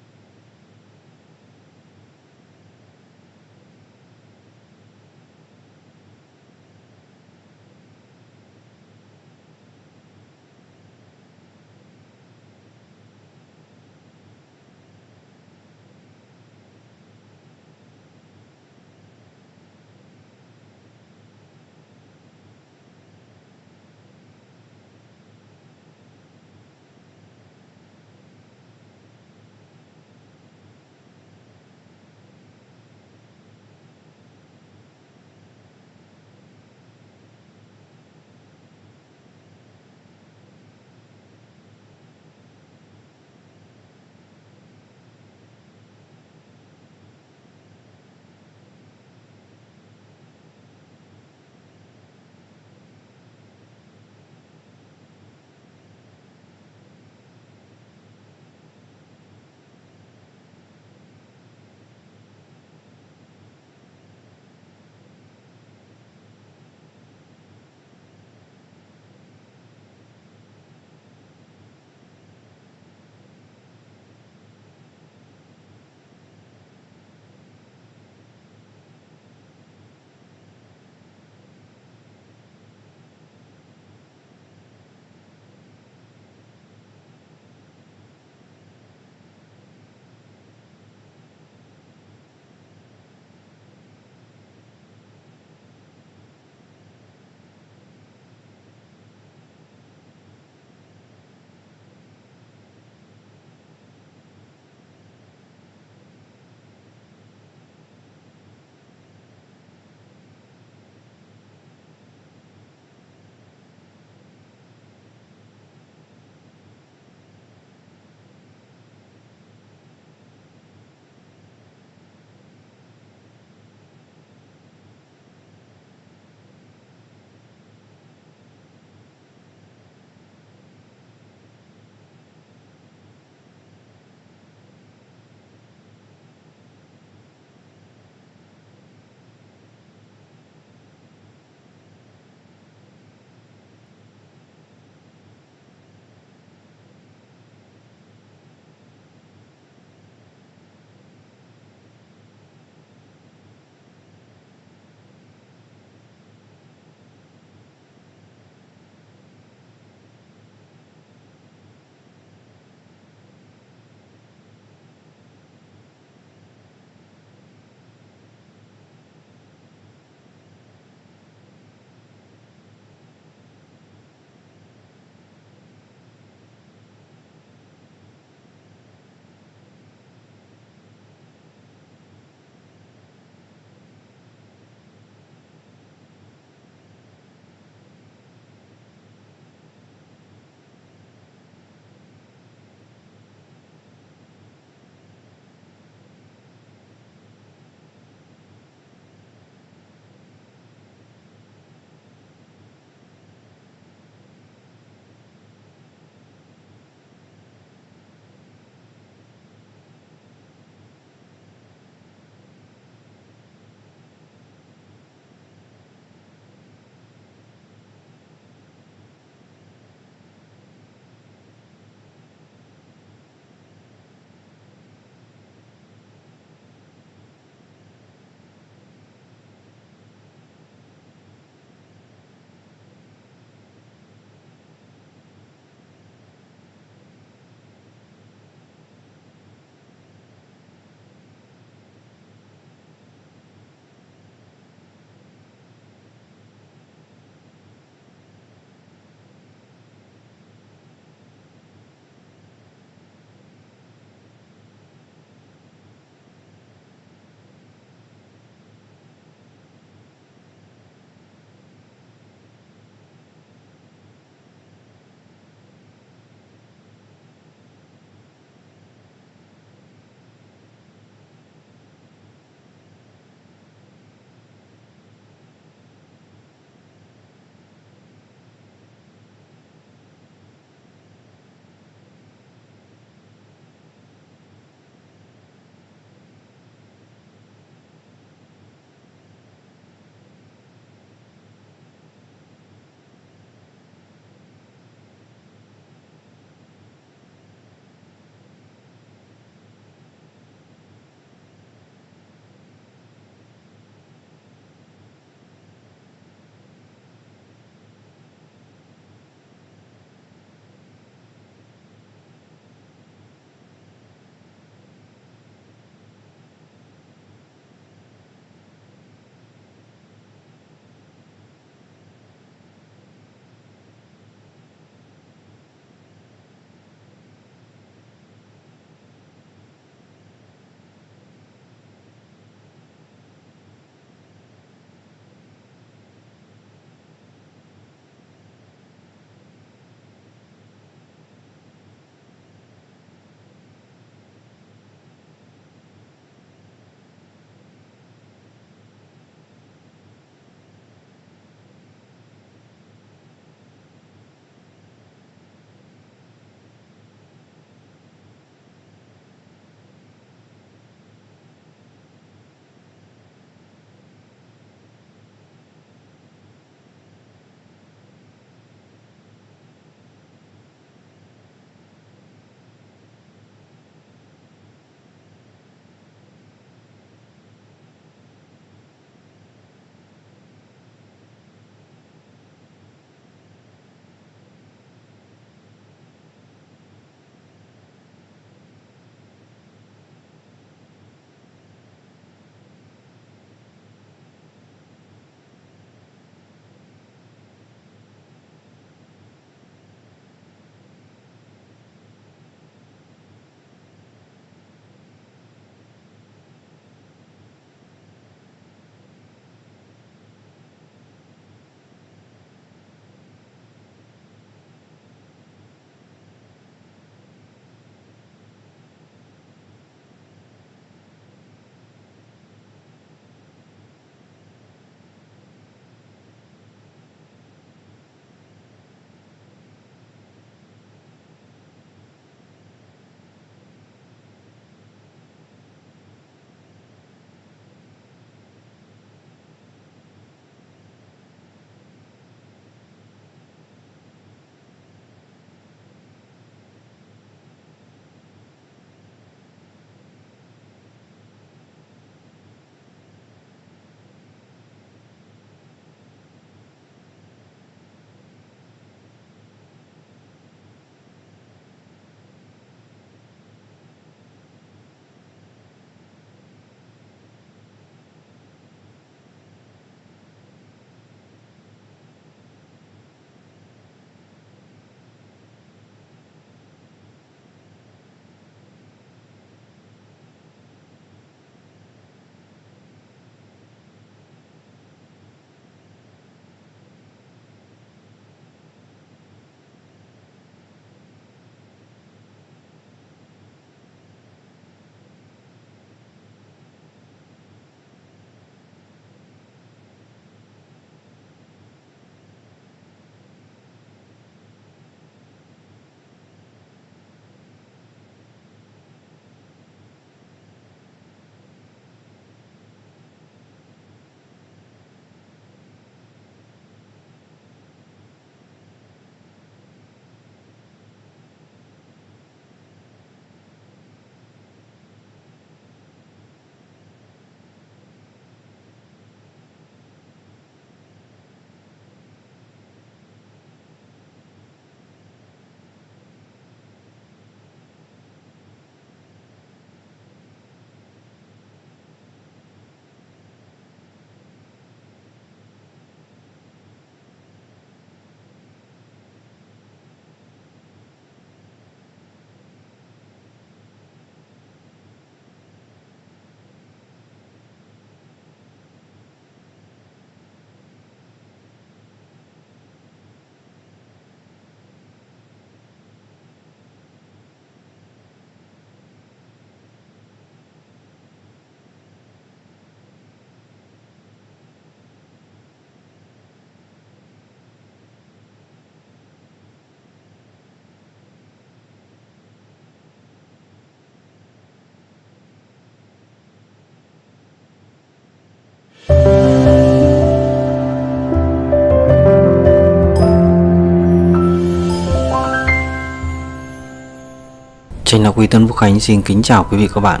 Kênh Đăng Tân Vũ Khánh xin kính chào quý vị các bạn.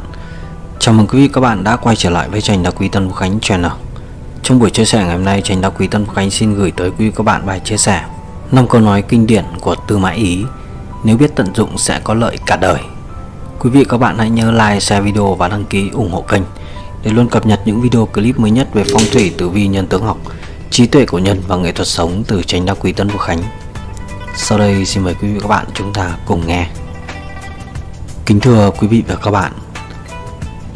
Chào mừng quý vị các bạn đã quay trở lại với kênh Đăng Tân Vũ Khánh Channel. Trong buổi chia sẻ ngày hôm nay, kênh Đăng Tân Vũ Khánh xin gửi tới quý vị các bạn bài chia sẻ 5 câu nói kinh điển của Tư Mã Ý, nếu biết tận dụng sẽ có lợi cả đời. Quý vị các bạn hãy nhớ like, share video và đăng ký ủng hộ kênh để luôn cập nhật những video clip mới nhất về phong thủy, tử vi, nhân tướng học, trí tuệ của nhân và nghệ thuật sống từ kênh Đăng Tân Vũ Khánh. Sau đây xin mời quý vị các bạn chúng ta cùng nghe. Kính thưa quý vị và các bạn,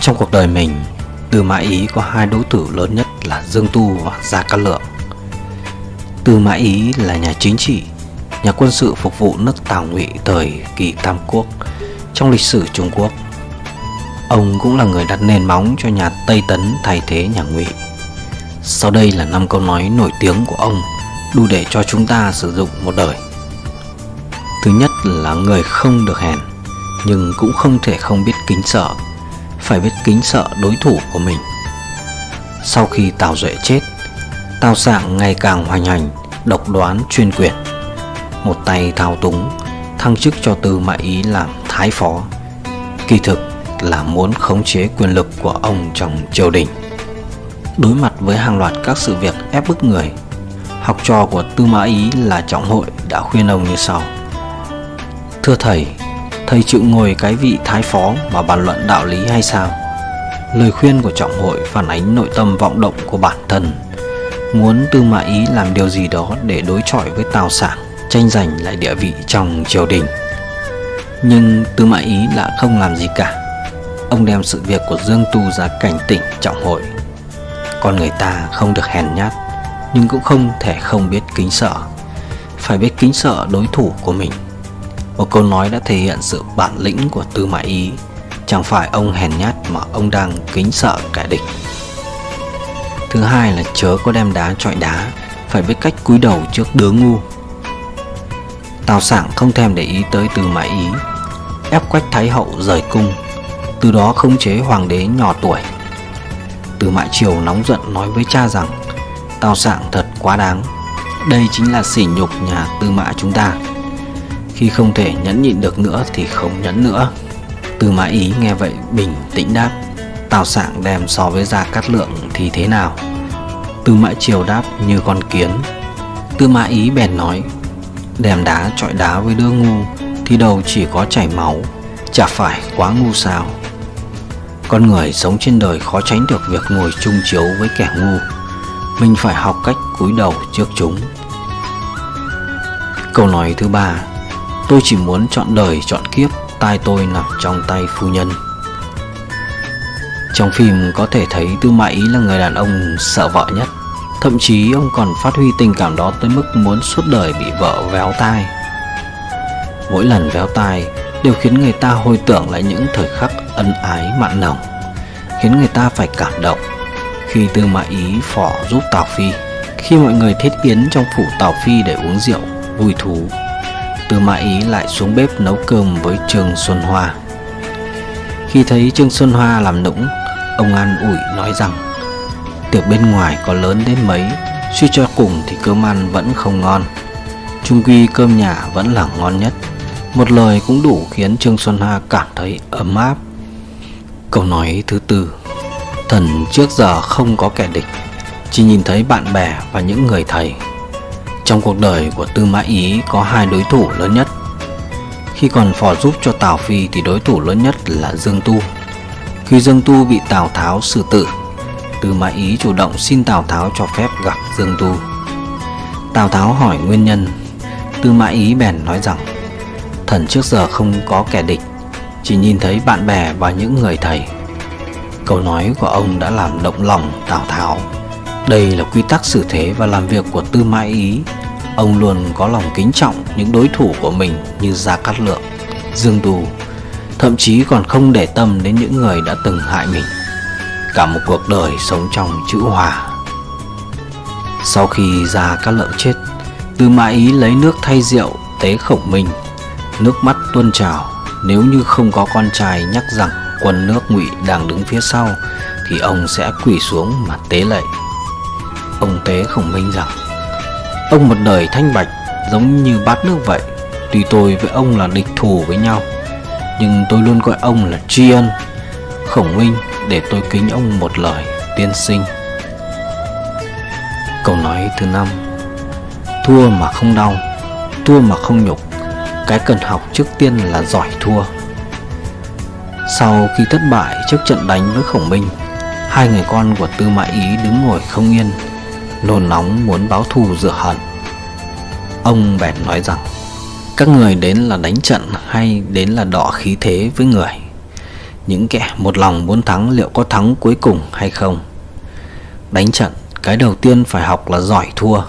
trong cuộc đời mình, Tư Mã Ý có hai đối thủ lớn nhất là Dương Tu và Gia Cát Lượng. Tư Mã Ý là nhà chính trị, nhà quân sự phục vụ nước Tào Ngụy thời kỳ Tam Quốc trong lịch sử Trung Quốc. Ông cũng là người đặt nền móng cho nhà Tây Tấn thay thế nhà Ngụy. Sau đây là 5 câu nói nổi tiếng của ông, đủ để cho chúng ta sử dụng một đời. Thứ nhất là người không được hèn, nhưng cũng không thể không biết kính sợ, phải biết kính sợ đối thủ của mình. Sau khi Tào Duệ chết, Tào Sạng ngày càng hoành hành, độc đoán chuyên quyền, một tay thao túng, thăng chức cho Tư Mã Ý làm thái phó, kỳ thực là muốn khống chế quyền lực của ông trong triều đình. Đối mặt với hàng loạt các sự việc ép bức người, học trò của Tư Mã Ý là Trọng Hội đã khuyên ông như sau: thưa thầy, thầy chịu ngồi cái vị thái phó mà bàn luận đạo lý hay sao? Lời khuyên của Trọng Hội phản ánh nội tâm vọng động của bản thân, muốn Tư Mã Ý làm điều gì đó để đối chọi với Tào Sạng, tranh giành lại địa vị trong triều đình. Nhưng Tư Mã Ý đã không làm gì cả. Ông đem sự việc của Dương Tu ra cảnh tỉnh Trọng Hội. Con người ta không được hèn nhát, nhưng cũng không thể không biết kính sợ, phải biết kính sợ đối thủ của mình. Một câu nói đã thể hiện sự bản lĩnh của Tư Mã Ý. Chẳng phải ông hèn nhát mà ông đang kính sợ kẻ địch. Thứ hai là chớ có đem đá chọi đá, phải biết cách cúi đầu trước đứa ngu. Tào Sạng không thèm để ý tới Tư Mã Ý, ép Quách Thái Hậu rời cung, từ đó khống chế hoàng đế nhỏ tuổi. Tư Mã Triều nóng giận nói với cha rằng Tào Sạng thật quá đáng, đây chính là sỉ nhục nhà Tư Mã chúng ta. Khi không thể nhẫn nhịn được nữa thì không nhẫn nữa. Tư Mã Ý nghe vậy bình tĩnh đáp: Tào Sạng đem so với Gia Cát Lượng thì thế nào? Tư Mã Triều đáp như con kiến. Tư Mã Ý bèn nói: đem đá chọi đá với đứa ngu thì đầu chỉ có chảy máu, chả phải quá ngu sao? Con người sống trên đời khó tránh được việc ngồi chung chiếu với kẻ ngu. Mình phải học cách cúi đầu trước chúng. Câu nói thứ ba: tôi chỉ muốn chọn đời chọn kiếp, tai tôi nằm trong tay phu nhân. Trong phim có thể thấy Tư Mã Ý là người đàn ông sợ vợ nhất. Thậm chí ông còn phát huy tình cảm đó tới mức muốn suốt đời bị vợ véo tai. Mỗi lần véo tai đều khiến người ta hồi tưởng lại những thời khắc ân ái mặn nồng, khiến người ta phải cảm động. Khi Tư Mã Ý phò giúp Tào Phi, khi mọi người thiết yến trong phủ Tào Phi để uống rượu vui thú, Tư Mã Ý lại xuống bếp nấu cơm với Trương Xuân Hoa. Khi thấy Trương Xuân Hoa làm nũng, ông an ủi nói rằng tiệc bên ngoài có lớn đến mấy, suy cho cùng thì cơm ăn vẫn không ngon, chung quy cơm nhà vẫn là ngon nhất. Một lời cũng đủ khiến Trương Xuân Hoa cảm thấy ấm áp. Câu nói thứ tư: thần trước giờ không có kẻ địch, chỉ nhìn thấy bạn bè và những người thầy. Trong cuộc đời của Tư Mã Ý có hai đối thủ lớn nhất. Khi còn phò giúp cho Tào Phi thì đối thủ lớn nhất là Dương Tu. Khi Dương Tu bị Tào Tháo xử tử, Tư Mã Ý chủ động xin Tào Tháo cho phép gặp Dương Tu. Tào Tháo hỏi nguyên nhân, Tư Mã Ý bèn nói rằng thần trước giờ không có kẻ địch, chỉ nhìn thấy bạn bè và những người thầy. Câu nói của ông đã làm động lòng Tào Tháo. Đây là quy tắc xử thế và làm việc của Tư Mã Ý. Ông luôn có lòng kính trọng những đối thủ của mình như Gia Cát Lượng, Dương Tu, thậm chí còn không để tâm đến những người đã từng hại mình. Cả một cuộc đời sống trong chữ hòa. Sau khi Gia Cát Lượng chết, Tư Mã Ý lấy nước thay rượu tế Khổng Minh, nước mắt tuôn trào. Nếu như không có con trai nhắc rằng quân nước Ngụy đang đứng phía sau thì ông sẽ quỳ xuống mà tế lạy. Ông tế Khổng Minh rằng ông một đời thanh bạch giống như bát nước vậy, tuy tôi với ông là địch thù với nhau, nhưng tôi luôn gọi ông là tri ân. Khổng Minh, để tôi kính ông một lời, tiên sinh. Câu nói thứ 5. Thua mà không đau, thua mà không nhục. Cái cần học trước tiên là giỏi thua. Sau khi thất bại trước trận đánh với Khổng Minh, hai người con của Tư Mã Ý đứng ngồi không yên, nôn nóng muốn báo thù rửa hận. Ông bèn nói rằng: các người đến là đánh trận hay đến là đọ khí thế với người? Những kẻ một lòng muốn thắng liệu có thắng cuối cùng hay không? Đánh trận, cái đầu tiên phải học là giỏi thua.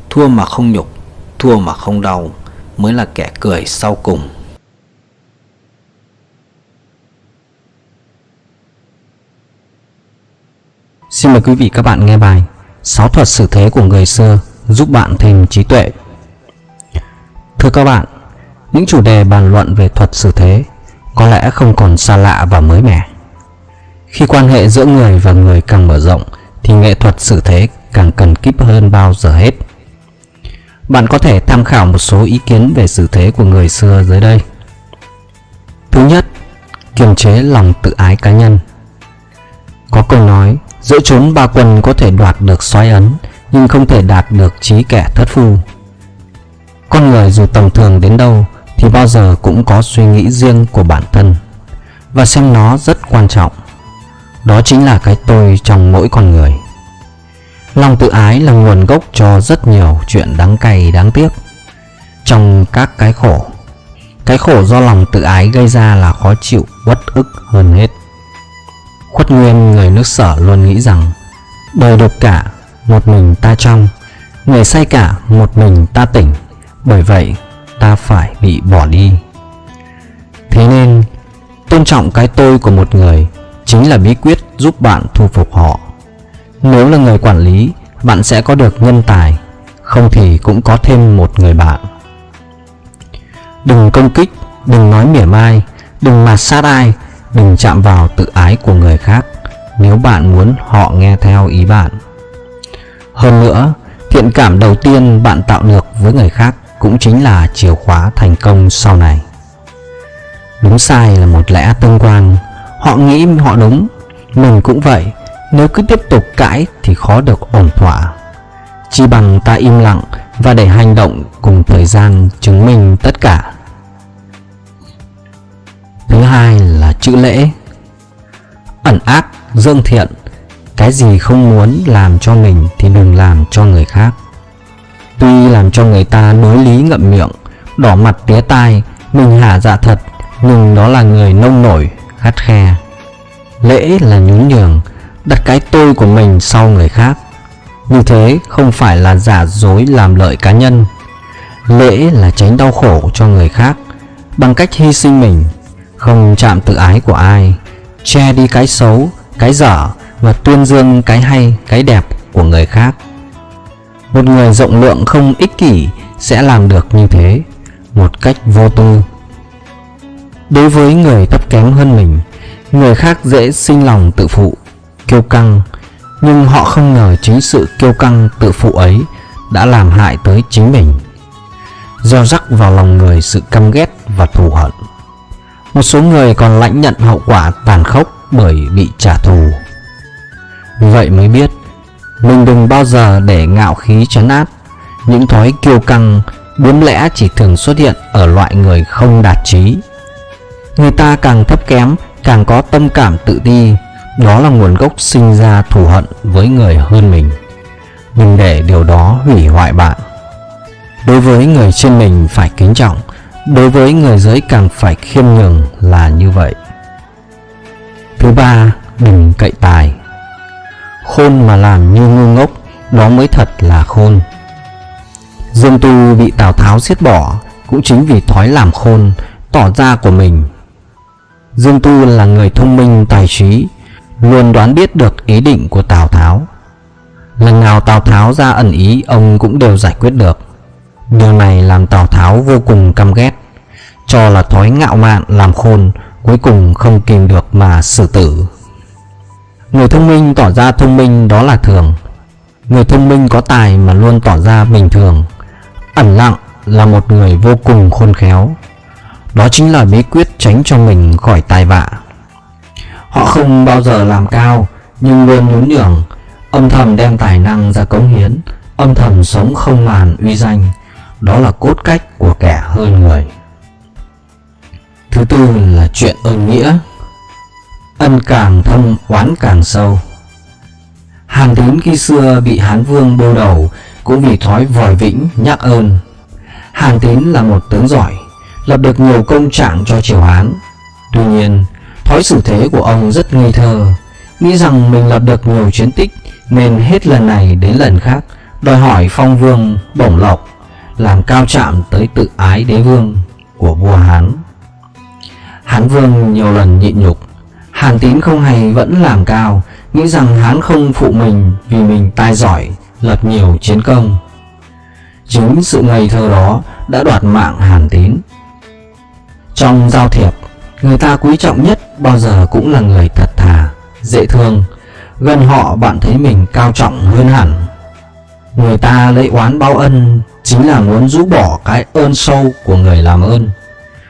Thua mà không nhục, thua mà không đau mới là kẻ cười sau cùng. Xin mời quý vị các bạn nghe bài 6 thuật xử thế của người xưa giúp bạn thêm trí tuệ. Thưa các bạn, những chủ đề bàn luận về thuật xử thế có lẽ không còn xa lạ và mới mẻ. Khi quan hệ giữa người và người càng mở rộng thì nghệ thuật xử thế càng cần kíp hơn bao giờ hết. Bạn có thể tham khảo một số ý kiến về xử thế của người xưa dưới đây. Thứ nhất, kiềm chế lòng tự ái cá nhân. Có câu nói, giữa chốn ba quân có thể đoạt được soái ấn, nhưng không thể đạt được trí kẻ thất phu. Con người dù tầm thường đến đâu thì bao giờ cũng có suy nghĩ riêng của bản thân, và xem nó rất quan trọng. Đó chính là cái tôi trong mỗi con người. Lòng tự ái là nguồn gốc cho rất nhiều chuyện đáng cay đáng tiếc. Trong các cái khổ do lòng tự ái gây ra là khó chịu, uất ức hơn hết. Khuất Nguyên, người nước Sở, luôn nghĩ rằng đời độc cả, một mình ta trong, người say cả, một mình ta tỉnh, bởi vậy ta phải bị bỏ đi. Thế nên, tôn trọng cái tôi của một người chính là bí quyết giúp bạn thu phục họ. Nếu là người quản lý, bạn sẽ có được nhân tài, không thì cũng có thêm một người bạn. Đừng công kích, đừng nói mỉa mai, đừng mạt sát ai, đừng chạm vào tự ái của người khác nếu bạn muốn họ nghe theo ý bạn. Hơn nữa, thiện cảm đầu tiên bạn tạo được với người khác cũng chính là chìa khóa thành công sau này. Đúng sai là một lẽ tương quan, họ nghĩ họ đúng, mình cũng vậy. Nếu cứ tiếp tục cãi thì khó được ổn thỏa. Chỉ bằng ta im lặng và để hành động cùng thời gian chứng minh tất cả. Thứ hai là chữ lễ. Ẩn ác, dương thiện. Cái gì không muốn làm cho mình thì đừng làm cho người khác. Tuy làm cho người ta đối lý ngậm miệng, đỏ mặt tía tai, mình hả dạ thật, nhưng đó là người nông nổi, khắt khe. Lễ là nhún nhường, đặt cái tôi của mình sau người khác. Như thế không phải là giả dối làm lợi cá nhân. Lễ là tránh đau khổ cho người khác bằng cách hy sinh mình, không chạm tự ái của ai, che đi cái xấu, cái dở và tuyên dương cái hay, cái đẹp của người khác. Một người rộng lượng không ích kỷ sẽ làm được như thế, một cách vô tư. Đối với người thấp kém hơn mình, người khác dễ sinh lòng tự phụ, kiêu căng, nhưng họ không ngờ chính sự kiêu căng tự phụ ấy đã làm hại tới chính mình, gieo rắc vào lòng người sự căm ghét và thù hận. Một số người còn lãnh nhận hậu quả tàn khốc bởi bị trả thù. Vì vậy mới biết mình đừng bao giờ để ngạo khí trấn áp. Những thói kiêu căng bướm lẽ chỉ thường xuất hiện ở loại người không đạt trí. Người ta càng thấp kém càng có tâm cảm tự ti, đó là nguồn gốc sinh ra thù hận với người hơn mình. Đừng để điều đó hủy hoại bạn. Đối với người trên mình phải kính trọng, đối với người dưới càng phải khiêm nhường là như vậy. Thứ ba, đừng cậy tài. Khôn mà làm như ngu ngốc, đó mới thật là khôn. Dương Tu bị Tào Tháo giết bỏ cũng chính vì thói làm khôn, tỏ ra của mình. Dương Tu là người thông minh tài trí, luôn đoán biết được ý định của Tào Tháo. Lần nào Tào Tháo ra ẩn ý, ông cũng đều giải quyết được. Điều này làm Tào Tháo vô cùng căm ghét, cho là thói ngạo mạn làm khôn, cuối cùng không kìm được mà xử tử. Người thông minh tỏ ra thông minh đó là thường. Người thông minh có tài mà luôn tỏ ra bình thường, ẩn lặng là một người vô cùng khôn khéo. Đó chính là bí quyết tránh cho mình khỏi tai vạ. Họ không bao giờ làm cao, nhưng luôn nhún nhường, âm thầm đem tài năng ra cống hiến, âm thầm sống không màn uy danh. Đó là cốt cách của kẻ hơn người. Thứ tư là chuyện ơn nghĩa. Ân càng thâm, oán càng sâu. Hàn Tín khi xưa bị Hán Vương bô đầu cũng vì thói vòi vĩnh nhắc ơn. Hàn Tín là một tướng giỏi, lập được nhiều công trạng cho triều Hán. Tuy nhiên, thói xử thế của ông rất ngây thơ, nghĩ rằng mình lập được nhiều chiến tích nên hết lần này đến lần khác đòi hỏi phong vương bổng lộc, làm cao chạm tới tự ái đế vương của vua Hán. Hán Vương nhiều lần nhịn nhục, Hàn Tín không hay vẫn làm cao, nghĩ rằng Hán không phụ mình vì mình tài giỏi, lập nhiều chiến công. Chính sự ngây thơ đó đã đoạt mạng Hàn Tín. Trong giao thiệp, người ta quý trọng nhất bao giờ cũng là người thật thà, dễ thương. Gần họ bạn thấy mình cao trọng hơn hẳn. Người ta lấy oán báo ân chính là muốn rũ bỏ cái ơn sâu của người làm ơn,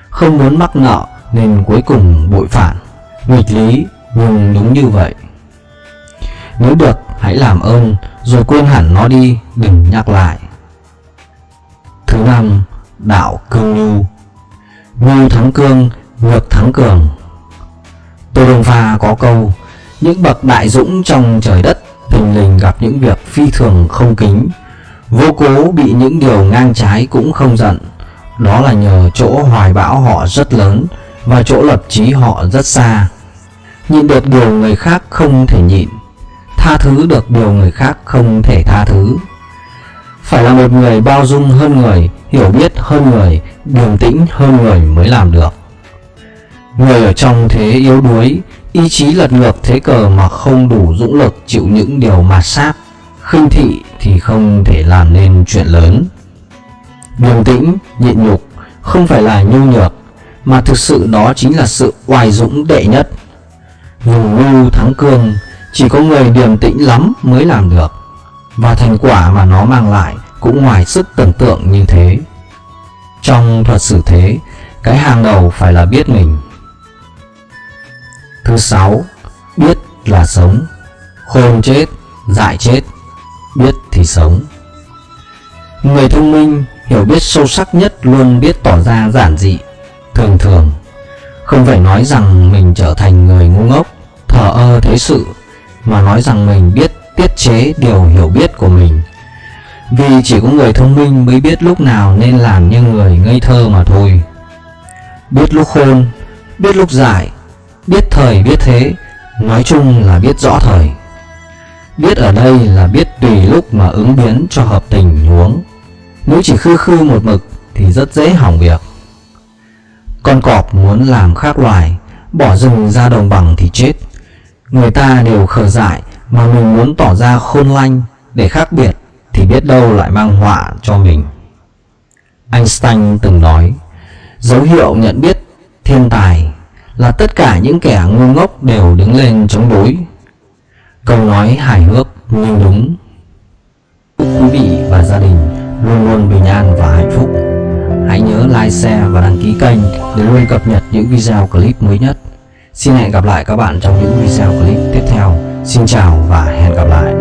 không muốn mắc nợ nên cuối cùng bội phản. Nghịch lý nhưng đúng như vậy. Nếu được hãy làm ơn rồi quên hẳn nó đi, đừng nhắc lại. Thứ năm, đạo cương nhu. Nhu thắng cương, ngược thắng cường. Tô Đông Pha có câu: những bậc đại dũng trong trời đất thình lình gặp những việc phi thường không kính, vô cố bị những điều ngang trái cũng không giận. Đó là nhờ chỗ hoài bão họ rất lớn và chỗ lập chí họ rất xa. Nhịn được điều người khác không thể nhịn, tha thứ được điều người khác không thể tha thứ. Phải là một người bao dung hơn người, hiểu biết hơn người, điềm tĩnh hơn người mới làm được. Người ở trong thế yếu đuối, ý chí lật ngược thế cờ mà không đủ dũng lực chịu những điều mạt sát, khinh thị thì không thể làm nên chuyện lớn. Điềm tĩnh, nhịn nhục không phải là nhu nhược, mà thực sự đó chính là sự oai dũng đệ nhất. Dùng nhu thắng cương, chỉ có người điềm tĩnh lắm mới làm được, và thành quả mà nó mang lại cũng ngoài sức tưởng tượng như thế. Trong thuật xử thế, cái hàng đầu phải là biết mình. Thứ sáu, biết là sống. Khôn chết, dại chết, biết thì sống. Người thông minh, hiểu biết sâu sắc nhất luôn biết tỏ ra giản dị, thường thường. Không phải nói rằng mình trở thành người ngu ngốc, thờ ơ thế sự, mà nói rằng mình biết tiết chế điều hiểu biết của mình. Vì chỉ có người thông minh mới biết lúc nào nên làm như người ngây thơ mà thôi. Biết lúc khôn, biết lúc dại, biết thời biết thế, nói chung là biết rõ thời. Biết ở đây là biết tùy lúc mà ứng biến cho hợp tình huống. Nếu chỉ khư khư một mực thì rất dễ hỏng việc. Con cọp muốn làm khác loài, bỏ rừng ra đồng bằng thì chết. Người ta đều khờ dại mà mình muốn tỏ ra khôn lanh để khác biệt thì biết đâu lại mang họa cho mình. Einstein từng nói, dấu hiệu nhận biết thiên tài là tất cả những kẻ ngu ngốc đều đứng lên chống đối. Câu nói hài hước nhưng đúng. Quý vị và gia đình luôn luôn bình an và hạnh phúc. Hãy nhớ like, share và đăng ký kênh để luôn cập nhật những video clip mới nhất. Xin hẹn gặp lại các bạn trong những video clip tiếp theo. Xin chào và hẹn gặp lại.